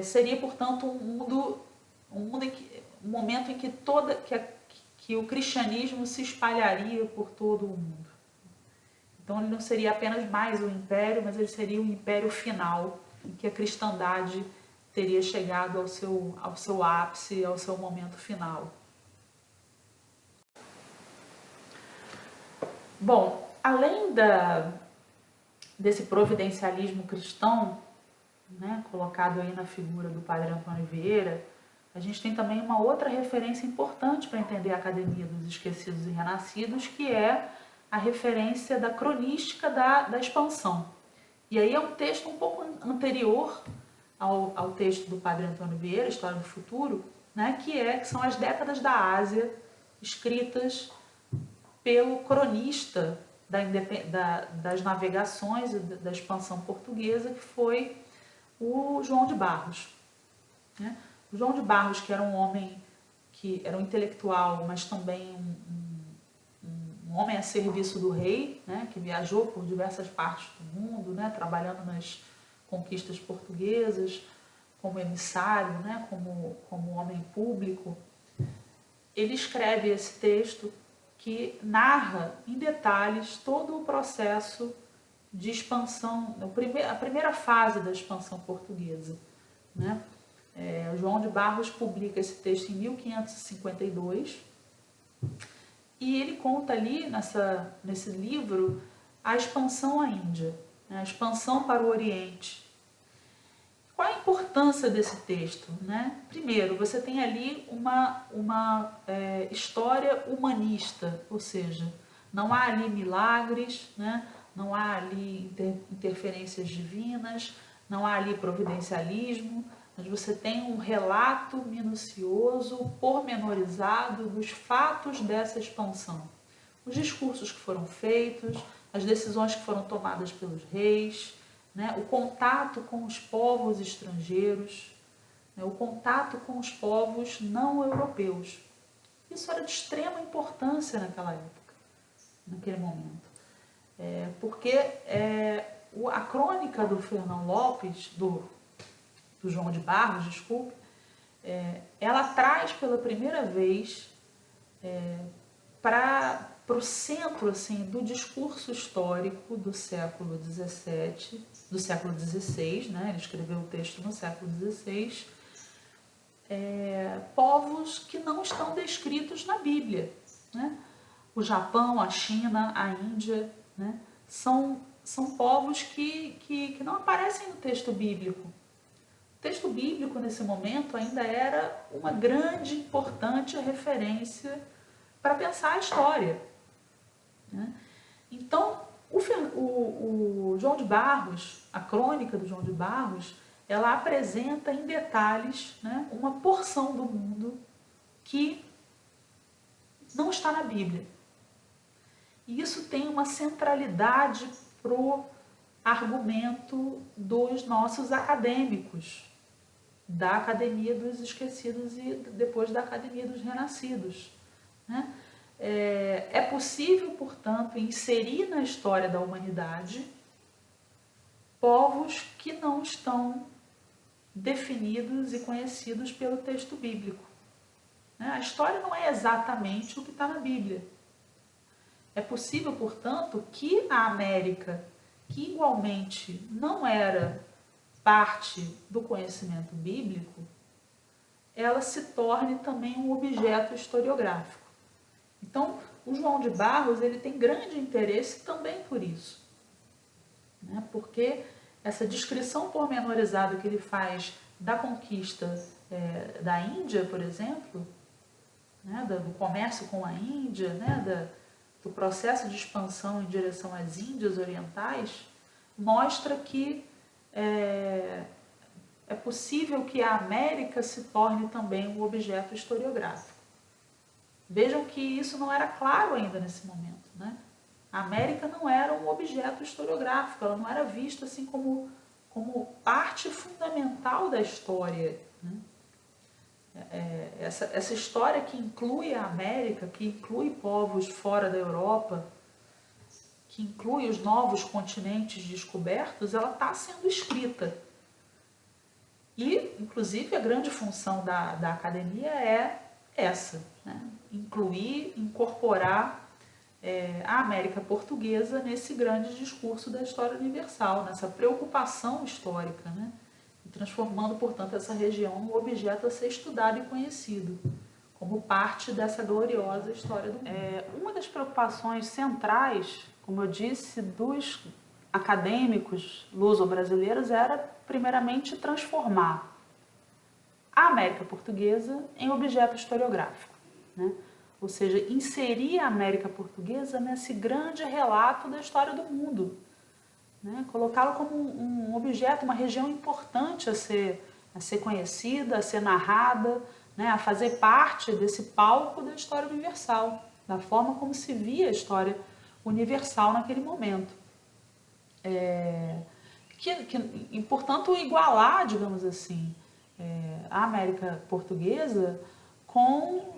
seria, portanto, um momento em que o cristianismo se espalharia por todo o mundo. Então ele não seria apenas mais um império, mas ele seria um império final, em que a cristandade teria chegado ao seu ápice, ao seu momento final. Bom, além desse providencialismo cristão, né, colocado aí na figura do Padre Antônio Vieira, a gente tem também uma outra referência importante para entender a Academia dos Esquecidos e Renascidos, que é a referência da cronística da expansão. E aí é um texto um pouco anterior ao texto do Padre Antônio Vieira, História do Futuro, né, que são as décadas da Ásia, escritas pelo cronista das navegações e da expansão portuguesa, que foi o João de Barros, né? O João de Barros, que era um homem, que era um intelectual, mas também um homem a serviço do rei, né? Que viajou por diversas partes do mundo, né? Trabalhando nas conquistas portuguesas, como emissário, né? Como homem público. Ele escreve esse texto que narra em detalhes todo o processo de expansão, a primeira fase da expansão portuguesa, né? João de Barros publica esse texto em 1552 e ele conta ali nesse livro a expansão à Índia, né? A expansão para o Oriente. Qual a importância desse texto, né? Primeiro, você tem ali uma história humanista, ou seja, não há ali milagres, né? Não há ali interferências divinas, não há ali providencialismo, mas você tem um relato minucioso, pormenorizado dos fatos dessa expansão. Os discursos que foram feitos, as decisões que foram tomadas pelos reis, né? O contato com os povos estrangeiros, né? O contato com os povos não europeus. Isso era de extrema importância naquela época, naquele momento. Porque a crônica do Fernão Lopes, do João de Barros, desculpe, ela traz pela primeira vez para o centro assim, do discurso histórico do século XVII, do século XVI, né? Ele escreveu o texto no século XVI, povos que não estão descritos na Bíblia, né? O Japão, a China, a Índia, né? São povos que não aparecem no texto bíblico. O texto bíblico, nesse momento, ainda era uma grande, importante referência para pensar a história, né? Então, o João de Barros, a crônica do João de Barros, ela apresenta em detalhes, né, uma porção do mundo que não está na Bíblia. E isso tem uma centralidade para o argumento dos nossos acadêmicos, da Academia dos Esquecidos e depois da Academia dos Renascidos, né? É possível, portanto, inserir na história da humanidade povos que não estão definidos e conhecidos pelo texto bíblico, né? A história não é exatamente o que está na Bíblia. É possível, portanto, que a América, que igualmente não era parte do conhecimento bíblico, ela se torne também um objeto historiográfico. Então, o João de Barros ele tem grande interesse também por isso, né? Porque essa descrição pormenorizada que ele faz da conquista da Índia, por exemplo, né? Do comércio com a Índia, né? Do processo de expansão em direção às Índias orientais, mostra que é possível que a América se torne também um objeto historiográfico. Vejam que isso não era claro ainda nesse momento, né? A América não era um objeto historiográfico, ela não era vista assim como parte fundamental da história, né? Essa história que inclui a América, que inclui povos fora da Europa, que inclui os novos continentes descobertos, ela está sendo escrita. E, inclusive, a grande função da academia é essa, né? Incluir, incorporar a América Portuguesa nesse grande discurso da história universal, nessa preocupação histórica, né? E transformando, portanto, essa região num objeto a ser estudado e conhecido, como parte dessa gloriosa história do mundo. Uma das preocupações centrais, como eu disse, dos acadêmicos luso-brasileiros era, primeiramente, transformar a América Portuguesa em objeto historiográfico, né? Ou seja, inserir a América Portuguesa nesse grande relato da história do mundo, né? Colocá-lo como um objeto, uma região importante a ser conhecida, a ser narrada, né? A fazer parte desse palco da história universal, da forma como se via a história universal naquele momento. E, portanto, igualar, digamos assim, a América Portuguesa com,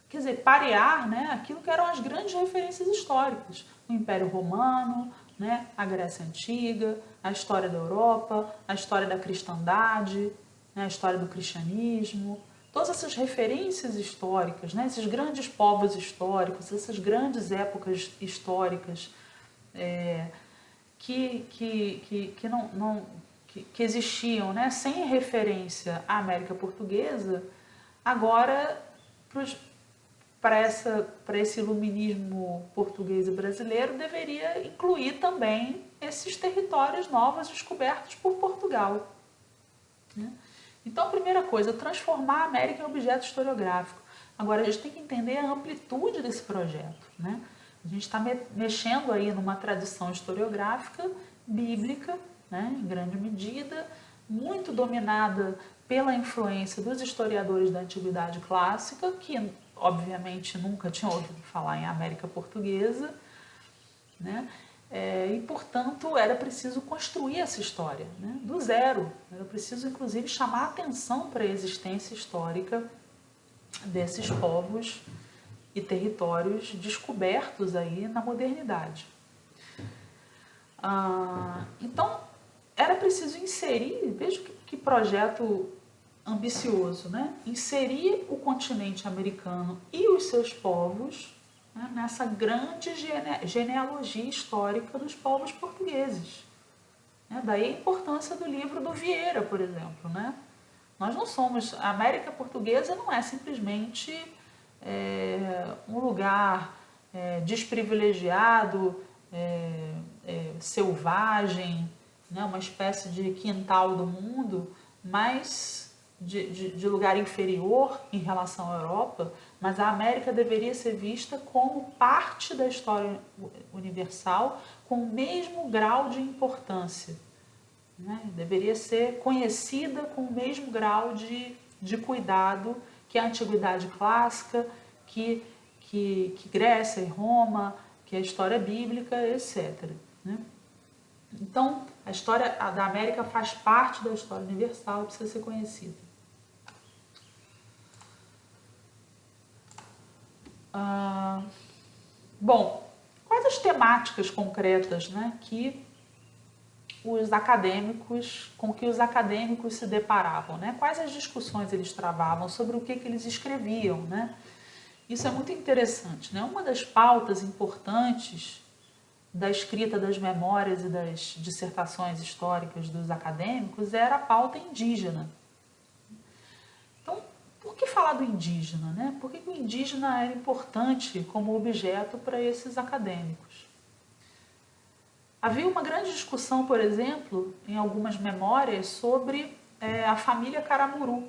quer dizer, parear, né, aquilo que eram as grandes referências históricas, o Império Romano, né, a Grécia Antiga, a história da Europa, a história da cristandade, né, a história do cristianismo, todas essas referências históricas, né, esses grandes povos históricos, essas grandes épocas históricas que existiam, né, sem referência à América Portuguesa, agora para esse iluminismo português e brasileiro deveria incluir também esses territórios novos descobertos por Portugal, né? Então, a primeira coisa, transformar a América em objeto historiográfico. Agora, a gente tem que entender a amplitude desse projeto, né? A gente está mexendo aí numa tradição historiográfica bíblica, né, em grande medida, muito dominada pela influência dos historiadores da Antiguidade Clássica, que obviamente nunca tinham ouvido falar em América Portuguesa, né? E, portanto, era preciso construir essa história, né, do zero. Era preciso, inclusive, chamar a atenção para a existência histórica desses povos e territórios descobertos aí na modernidade. Então, era preciso inserir, veja que projeto ambicioso, né? Inserir o continente americano e os seus povos, né, nessa grande genealogia histórica dos povos portugueses. Daí a importância do livro do Vieira, por exemplo, né? Nós não somos... A América Portuguesa não é simplesmente um lugar desprivilegiado, selvagem, né? Uma espécie de quintal do mundo, mas de lugar inferior em relação à Europa, mas a América deveria ser vista como parte da história universal com o mesmo grau de importância, né? Deveria ser conhecida com o mesmo grau de cuidado que a Antiguidade Clássica, que Grécia e Roma, que a história bíblica, etc., né? Então, a história da América faz parte da história universal e precisa ser conhecida. Bom, quais as temáticas concretas, né, com que os acadêmicos se deparavam, né? Quais as discussões eles travavam, sobre o que eles escreviam, né? Isso é muito interessante, né? Uma das pautas importantes da escrita das memórias e das dissertações históricas dos acadêmicos era a pauta indígena. Então, por que falar do indígena, né? Por que o indígena era importante como objeto para esses acadêmicos? Havia uma grande discussão, por exemplo, em algumas memórias sobre a família Caramuru,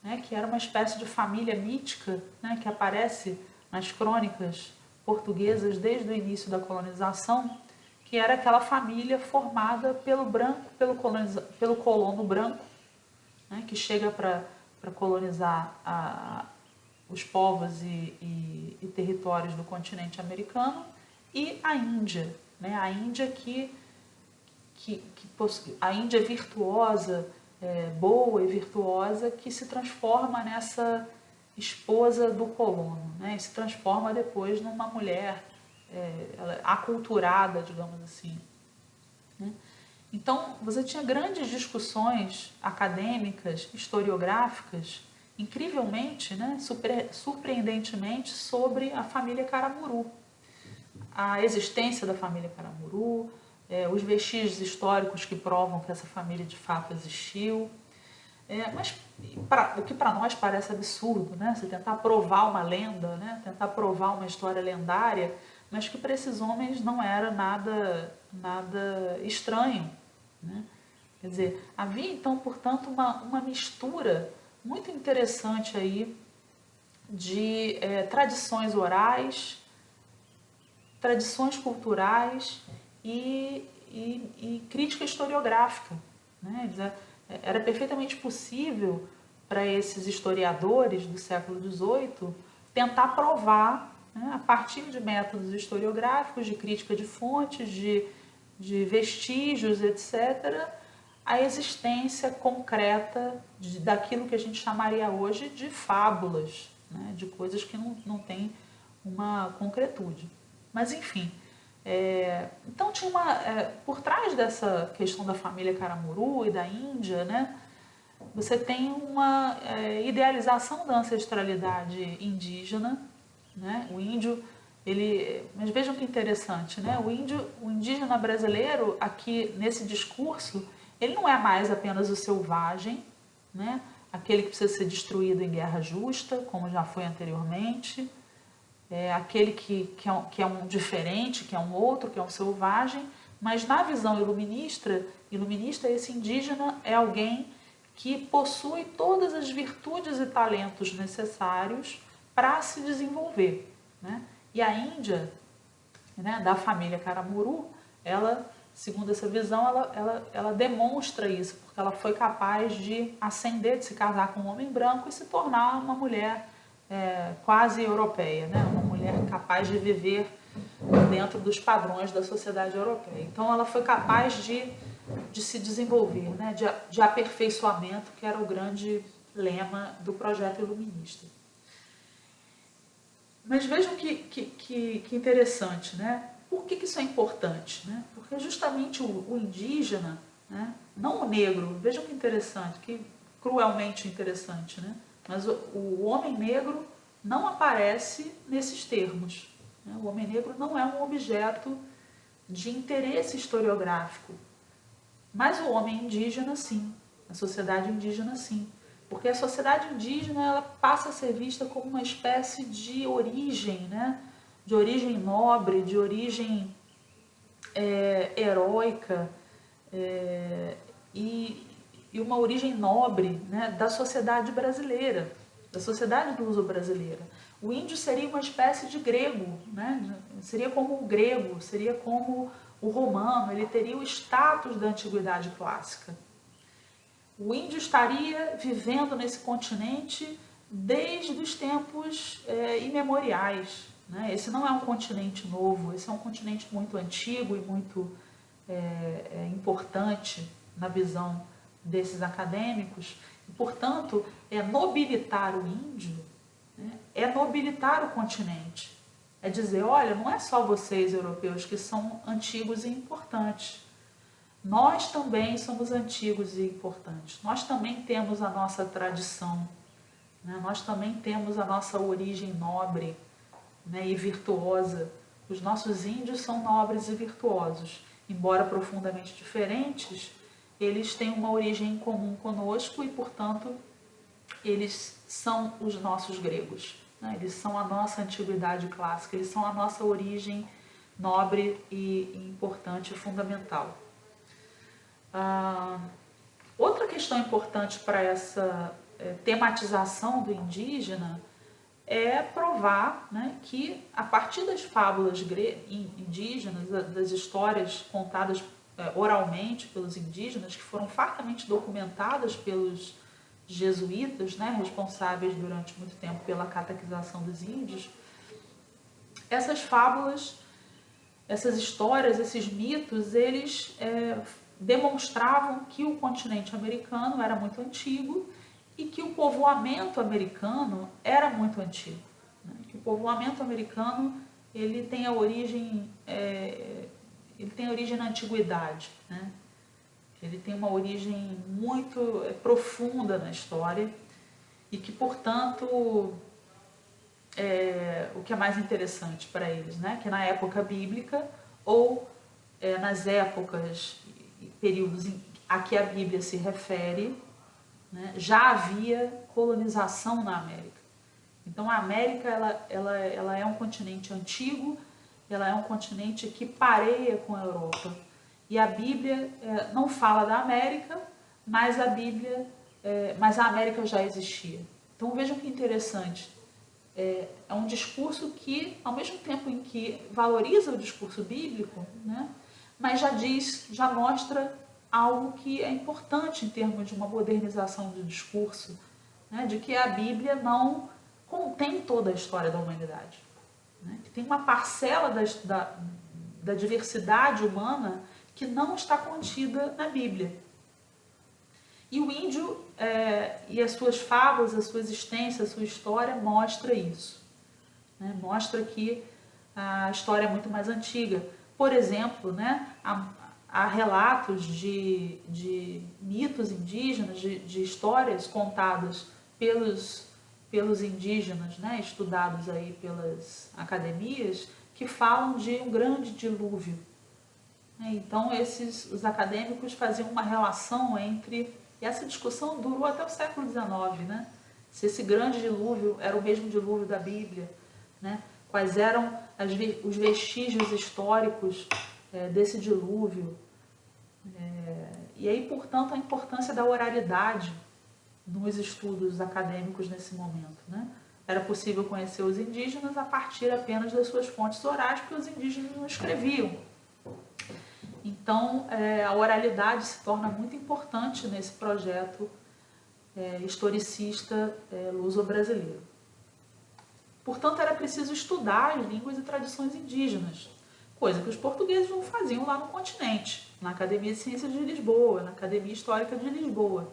né, que era uma espécie de família mítica, né, que aparece nas crônicas portuguesas desde o início da colonização, que era aquela família formada pelo branco, pelo colono branco, né, que chega para colonizar os povos e territórios do continente americano, e a Índia, né, a Índia a Índia virtuosa, boa e virtuosa, que se transforma nessa esposa do colono, né? E se transforma depois numa mulher aculturada, digamos assim, né? Então, você tinha grandes discussões acadêmicas, historiográficas, incrivelmente, né, surpreendentemente, sobre a família Caramuru, a existência da família Caramuru, os vestígios históricos que provam que essa família de fato existiu. Mas o que para nós parece absurdo, né? Você tentar provar uma lenda, né? Tentar provar uma história lendária, mas que para esses homens não era nada estranho, né? Quer dizer, havia então, portanto, uma mistura muito interessante aí de tradições orais, tradições culturais e crítica historiográfica, né? Era perfeitamente possível para esses historiadores do século XVIII tentar provar, né, a partir de métodos historiográficos, de crítica de fontes, de vestígios, etc., a existência concreta daquilo que a gente chamaria hoje de fábulas, né, de coisas que não têm uma concretude. Mas, enfim, então tinha por trás dessa questão da família Caramuru e da Índia, né, você tem uma idealização da ancestralidade indígena, né? O índio, mas vejam que interessante, né? O indígena brasileiro aqui nesse discurso, ele não é mais apenas o selvagem, né? Aquele que precisa ser destruído em guerra justa, como já foi anteriormente, aquele que é um diferente, que é um outro, que é um selvagem, mas na visão iluminista, esse indígena é alguém que possui todas as virtudes e talentos necessários para se desenvolver, né? E a Índia, né, da família Caramuru, ela, segundo essa visão, ela demonstra isso, porque ela foi capaz de ascender, de se casar com um homem branco e se tornar uma mulher quase europeia, né? Uma mulher capaz de viver dentro dos padrões da sociedade europeia. Então ela foi capaz de se desenvolver, né? de aperfeiçoamento, que era o grande lema do projeto iluminista. Mas vejam que interessante, né? Por que isso é importante? Né? Porque justamente o indígena, né? Não o negro, vejam que interessante, que cruelmente interessante, né? Mas o homem negro não aparece nesses termos. Né? O homem negro não é um objeto de interesse historiográfico, mas o homem indígena sim, a sociedade indígena sim. Porque a sociedade indígena ela passa a ser vista como uma espécie de origem, né? De origem nobre, de origem heróica e uma origem nobre, né, da sociedade brasileira, da sociedade luso-brasileira. O índio seria uma espécie de grego, né? Seria como o grego, seria como o romano, ele teria o status da antiguidade clássica. O índio estaria vivendo nesse continente desde os tempos imemoriais, né? Esse não é um continente novo, esse é um continente muito antigo e muito importante na visão desses acadêmicos. E, portanto, nobilitar o índio, né, é nobilitar o continente. É dizer, olha, não é só vocês, europeus, que são antigos e importantes. Nós também somos antigos e importantes. Nós também temos a nossa tradição, né? Nós também temos a nossa origem nobre, né, e virtuosa, Os nossos índios são nobres e virtuosos. Embora profundamente diferentes, eles têm uma origem em comum conosco e, portanto, eles são os nossos gregos, né? Eles são a nossa antiguidade clássica, eles são a nossa origem nobre e importante e fundamental. Outra questão importante para essa tematização do indígena é provar, né, que a partir das fábulas indígenas, das histórias contadas oralmente pelos indígenas, que foram fartamente documentadas pelos jesuítas, né, responsáveis durante muito tempo pela catequização dos índios, essas fábulas, essas histórias, esses mitos, eles demonstravam que o continente americano era muito antigo e que o povoamento americano era muito antigo, né? Que o povoamento americano ele tem a origem na antiguidade, né? Ele tem uma origem muito profunda na história e que, portanto, o que é mais interessante para eles, né? Que na época bíblica ou nas épocas e períodos a que a Bíblia se refere, né, já havia colonização na América. Então a América ela é um continente antigo, ela é um continente que pareia com a Europa. E a Bíblia não fala da América, mas mas a América já existia. Então vejam que interessante. É um discurso que, ao mesmo tempo em que valoriza o discurso bíblico, né, mas já mostra algo que é importante em termos de uma modernização do discurso, né, de que a Bíblia não contém toda a história da humanidade, né, que tem uma parcela da diversidade humana que não está contida na Bíblia. E o índio e as suas fábulas, a sua existência, a sua história mostra isso, né, mostra que a história é muito mais antiga. Por exemplo, né, há relatos de mitos indígenas, de histórias contadas pelos indígenas, né, estudados aí pelas academias, que falam de um grande dilúvio. Então os acadêmicos faziam uma relação entre, e essa discussão durou até o século XIX, né, se esse grande dilúvio era o mesmo dilúvio da Bíblia, né, quais eram os vestígios históricos desse dilúvio. E aí, portanto, a importância da oralidade nos estudos acadêmicos nesse momento, né? Era possível conhecer os indígenas a partir apenas das suas fontes orais, porque os indígenas não escreviam. Então, a oralidade se torna muito importante nesse projeto historicista luso-brasileiro. Portanto, era preciso estudar as línguas e tradições indígenas, coisa que os portugueses não faziam lá no continente, na Academia de Ciências de Lisboa, na Academia Histórica de Lisboa.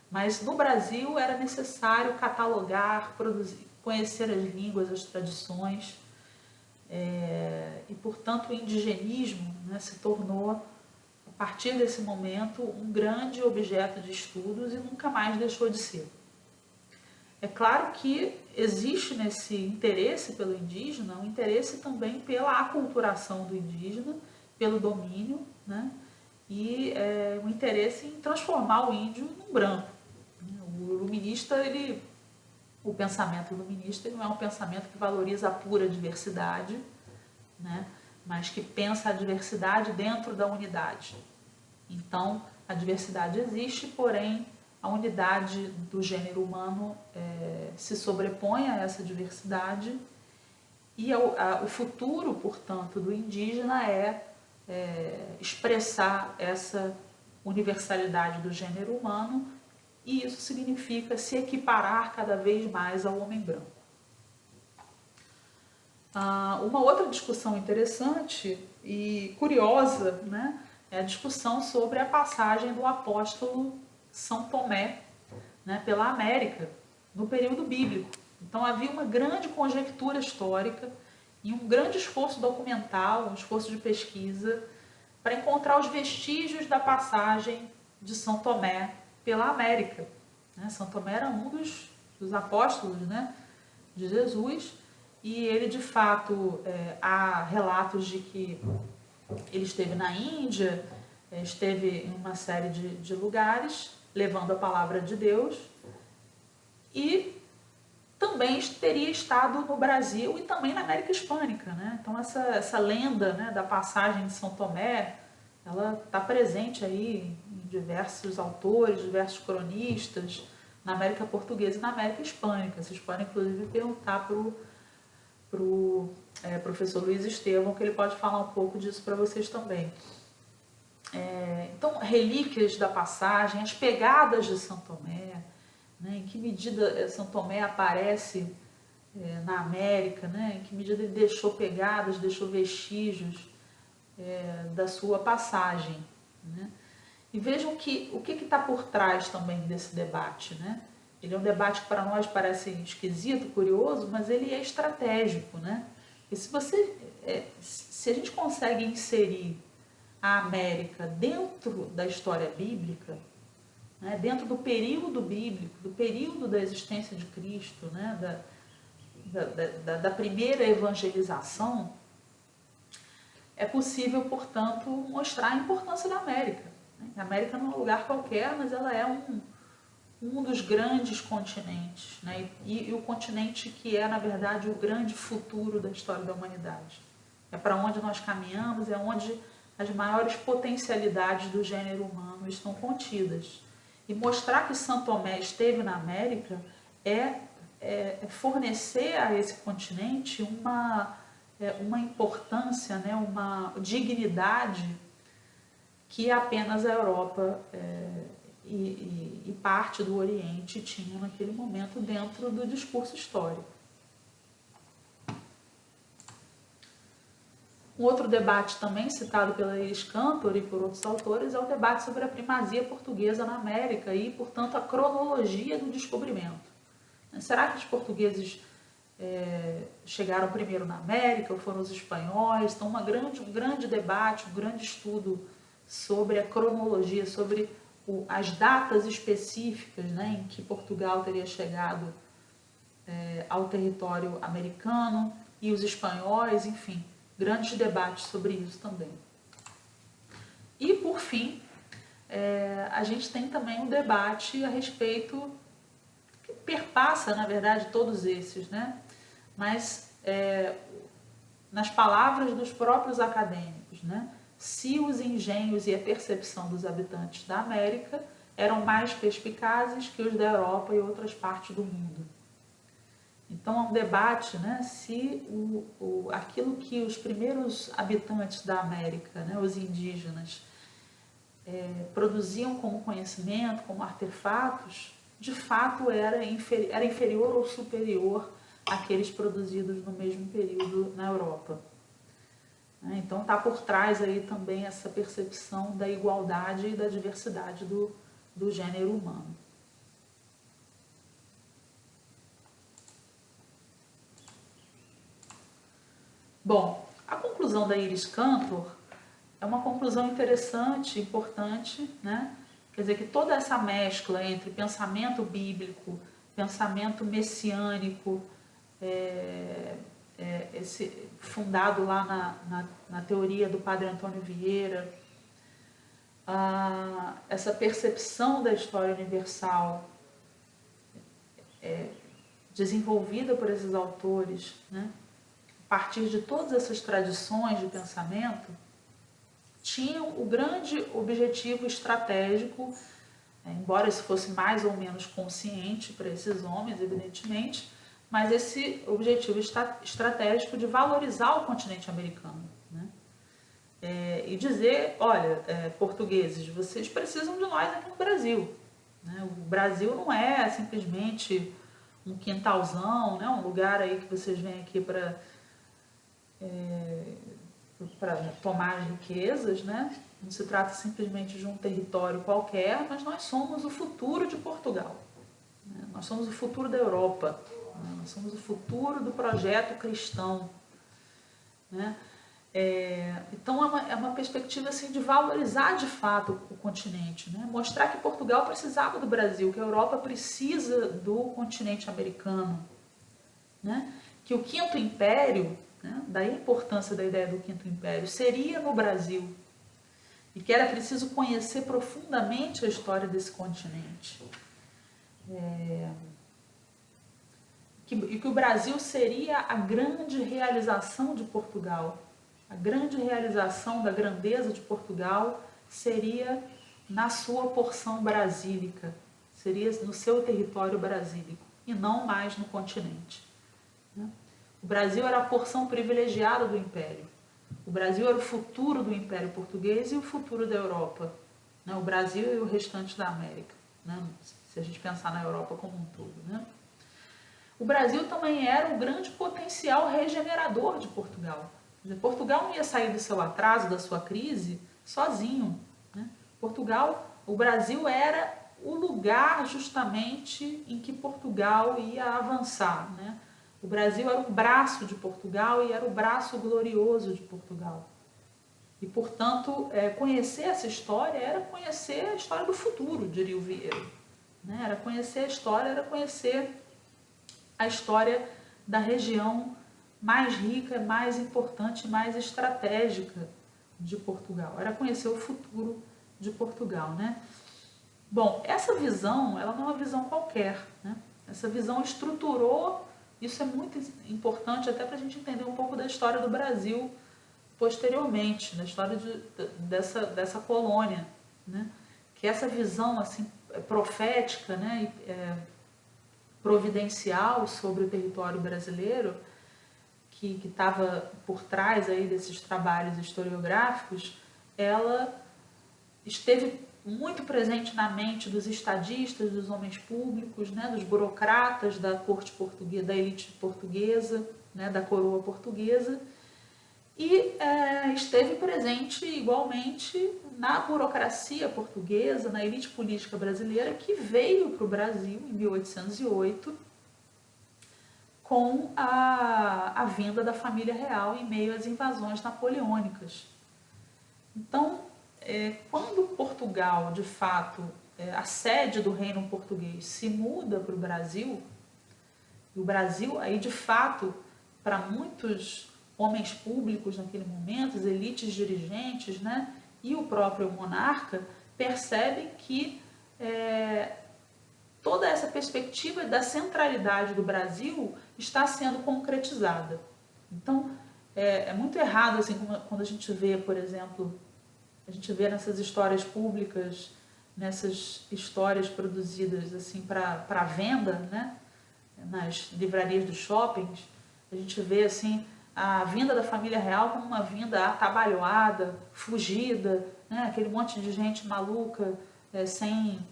Mas no Brasil era necessário catalogar, produzir, conhecer as línguas, as tradições, e, portanto, o indigenismo, né, se tornou, a partir desse momento, um grande objeto de estudos e nunca mais deixou de ser. É claro que existe nesse interesse pelo indígena um interesse também pela aculturação do indígena, pelo domínio, né? E um interesse em transformar o índio num branco. O iluminista, o pensamento iluminista não é um pensamento que valoriza a pura diversidade, né? Mas que pensa a diversidade dentro da unidade. Então, a diversidade existe, porém, a unidade do gênero humano se sobrepõe a essa diversidade e o futuro, portanto, do indígena é expressar essa universalidade do gênero humano, e isso significa se equiparar cada vez mais ao homem branco. Uma outra discussão interessante e curiosa, né, é a discussão sobre a passagem do apóstolo São Tomé, né, pela América no período bíblico. Então havia uma grande conjectura histórica e um grande esforço documental, um esforço de pesquisa para encontrar os vestígios da passagem de São Tomé pela América. São Tomé era um dos apóstolos, né, de Jesus, e ele de fato, há relatos de que ele esteve na Índia, esteve em uma série de lugares, levando a palavra de Deus, e também teria estado no Brasil e também na América Hispânica, né? Então essa lenda, né, da passagem de São Tomé, ela está presente aí em diversos autores, diversos cronistas, na América Portuguesa e na América Hispânica. Vocês podem inclusive perguntar para o professor Luiz Estevão, que ele pode falar um pouco disso para vocês também. Então, relíquias da passagem, as pegadas de São Tomé, né, em que medida São Tomé aparece na América, né, em que medida ele deixou pegadas, deixou vestígios da sua passagem. Né? E vejam que o que está por trás também desse debate. Né? Ele é um debate que para nós parece esquisito, curioso, mas ele é estratégico. Né? E se a gente consegue inserir a América dentro da história bíblica, né, dentro do período bíblico, do período da existência de Cristo, né, da primeira evangelização, é possível, portanto, mostrar a importância da América. A América não é um lugar qualquer, mas ela é um dos grandes continentes, né, e o continente que é, na verdade, o grande futuro da história da humanidade. É para onde nós caminhamos, é onde as maiores potencialidades do gênero humano estão contidas. E mostrar que São Tomé esteve na América é fornecer a esse continente uma importância, né, uma dignidade que apenas a Europa e parte do Oriente tinham naquele momento dentro do discurso histórico. Um outro debate também citado pela Iris Cantor e por outros autores é o debate sobre a primazia portuguesa na América e, portanto, a cronologia do descobrimento. Será que os portugueses chegaram primeiro na América ou foram os espanhóis? Então, um grande debate, um grande estudo sobre a cronologia, sobre as datas específicas, né, em que Portugal teria chegado ao território americano e os espanhóis, enfim. Grandes debates sobre isso também. E, por fim, a gente tem também um debate a respeito, que perpassa, na verdade, todos esses, né? Mas, nas palavras dos próprios acadêmicos, né? Se os engenhos e a percepção dos habitantes da América eram mais perspicazes que os da Europa e outras partes do mundo. Então, é um debate, né, se aquilo que os primeiros habitantes da América, né, os indígenas, produziam como conhecimento, como artefatos, de fato era inferior ou superior àqueles produzidos no mesmo período na Europa. Então, está por trás aí também essa percepção da igualdade e da diversidade do gênero humano. Bom, a conclusão da Iris Cantor é uma conclusão interessante, importante, né? Quer dizer que toda essa mescla entre pensamento bíblico, pensamento messiânico, fundado lá na teoria do Padre Antônio Vieira, essa percepção da história universal desenvolvida por esses autores, né? A partir de todas essas tradições de pensamento, tinham o grande objetivo estratégico, embora isso fosse mais ou menos consciente para esses homens, evidentemente, mas esse objetivo estratégico de valorizar o continente americano. Né? E dizer, olha, portugueses, vocês precisam de nós aqui no Brasil. Né? O Brasil não é simplesmente um quintalzão, né? Um lugar aí que vocês vêm aqui para tomar as riquezas, né? Não se trata simplesmente de um território qualquer, mas nós somos o futuro de Portugal, né? Nós somos o futuro da Europa, né? Nós somos o futuro do projeto cristão, né? Então é uma perspectiva assim, de valorizar de fato o continente, né? Mostrar que Portugal precisava do Brasil, que a Europa precisa do continente americano, né? que o Quinto Império, né, daí a importância da ideia do Quinto Império, seria no Brasil, e que era preciso conhecer profundamente a história desse continente. E que o Brasil seria a grande realização de Portugal. A grande realização da grandeza de Portugal seria na sua porção brasílica, seria no seu território brasílico, e não mais no continente. O Brasil era a porção privilegiada do Império. O Brasil era o futuro do Império Português e o futuro da Europa. O Brasil e o restante da América, se a gente pensar na Europa como um todo. O Brasil também era o grande potencial regenerador de Portugal. Portugal não ia sair do seu atraso, da sua crise, sozinho. O Brasil era o lugar justamente em que Portugal ia avançar. O Brasil era o braço de Portugal e era o braço glorioso de Portugal. E, portanto, conhecer essa história era conhecer a história do futuro, diria o Vieira. Era conhecer a história, era conhecer a história da região mais rica, mais importante, mais estratégica de Portugal. Era conhecer o futuro de Portugal, Bom, essa visão, ela não é uma visão qualquer, Essa visão estruturou, isso é muito importante até para a gente entender um pouco da história do Brasil posteriormente, da história dessa colônia, Que essa visão assim profética, providencial sobre o território brasileiro, que estava por trás aí desses trabalhos historiográficos, ela esteve muito presente na mente dos estadistas, dos homens públicos, dos burocratas da corte portuguesa, da elite portuguesa, da coroa portuguesa, e esteve presente igualmente na burocracia portuguesa, na elite política brasileira, que veio para o Brasil em 1808 com a vinda da família real em meio às invasões napoleônicas. Então, quando Portugal, de fato, a sede do reino português se muda para o Brasil, e o Brasil, aí de fato, para muitos homens públicos naquele momento, as elites dirigentes, e o próprio monarca, percebem que toda essa perspectiva da centralidade do Brasil está sendo concretizada. Então, é muito errado assim, quando a gente vê, por exemplo, a gente vê nessas histórias públicas, nessas histórias produzidas assim para venda, nas livrarias dos shoppings, a gente vê assim a vinda da família real como uma vinda atabalhoada, fugida, aquele monte de gente maluca, sem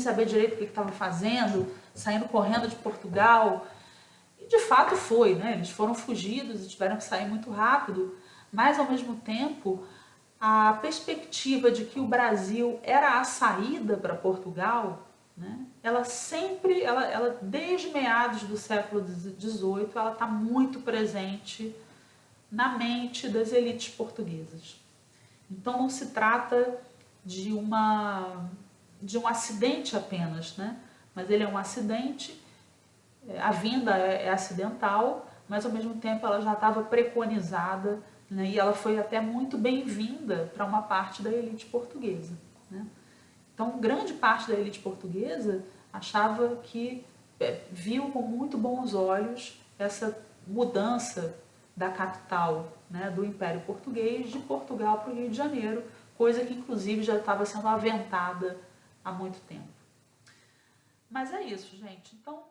saber direito o que estava fazendo, saindo correndo de Portugal. E de fato foi, eles foram fugidos e tiveram que sair muito rápido, mas ao mesmo tempo a perspectiva de que o Brasil era a saída para Portugal, ela sempre, ela desde meados do século XVIII, ela está muito presente na mente das elites portuguesas. Então não se trata de um acidente apenas, mas ele é um acidente, a vinda é acidental, mas ao mesmo tempo ela já estava preconizada, e ela foi até muito bem-vinda para uma parte da elite portuguesa. Então, grande parte da elite portuguesa achava que viu com muito bons olhos essa mudança da capital, do Império Português, de Portugal para o Rio de Janeiro, coisa que inclusive já estava sendo aventada há muito tempo. Mas é isso, gente. Então,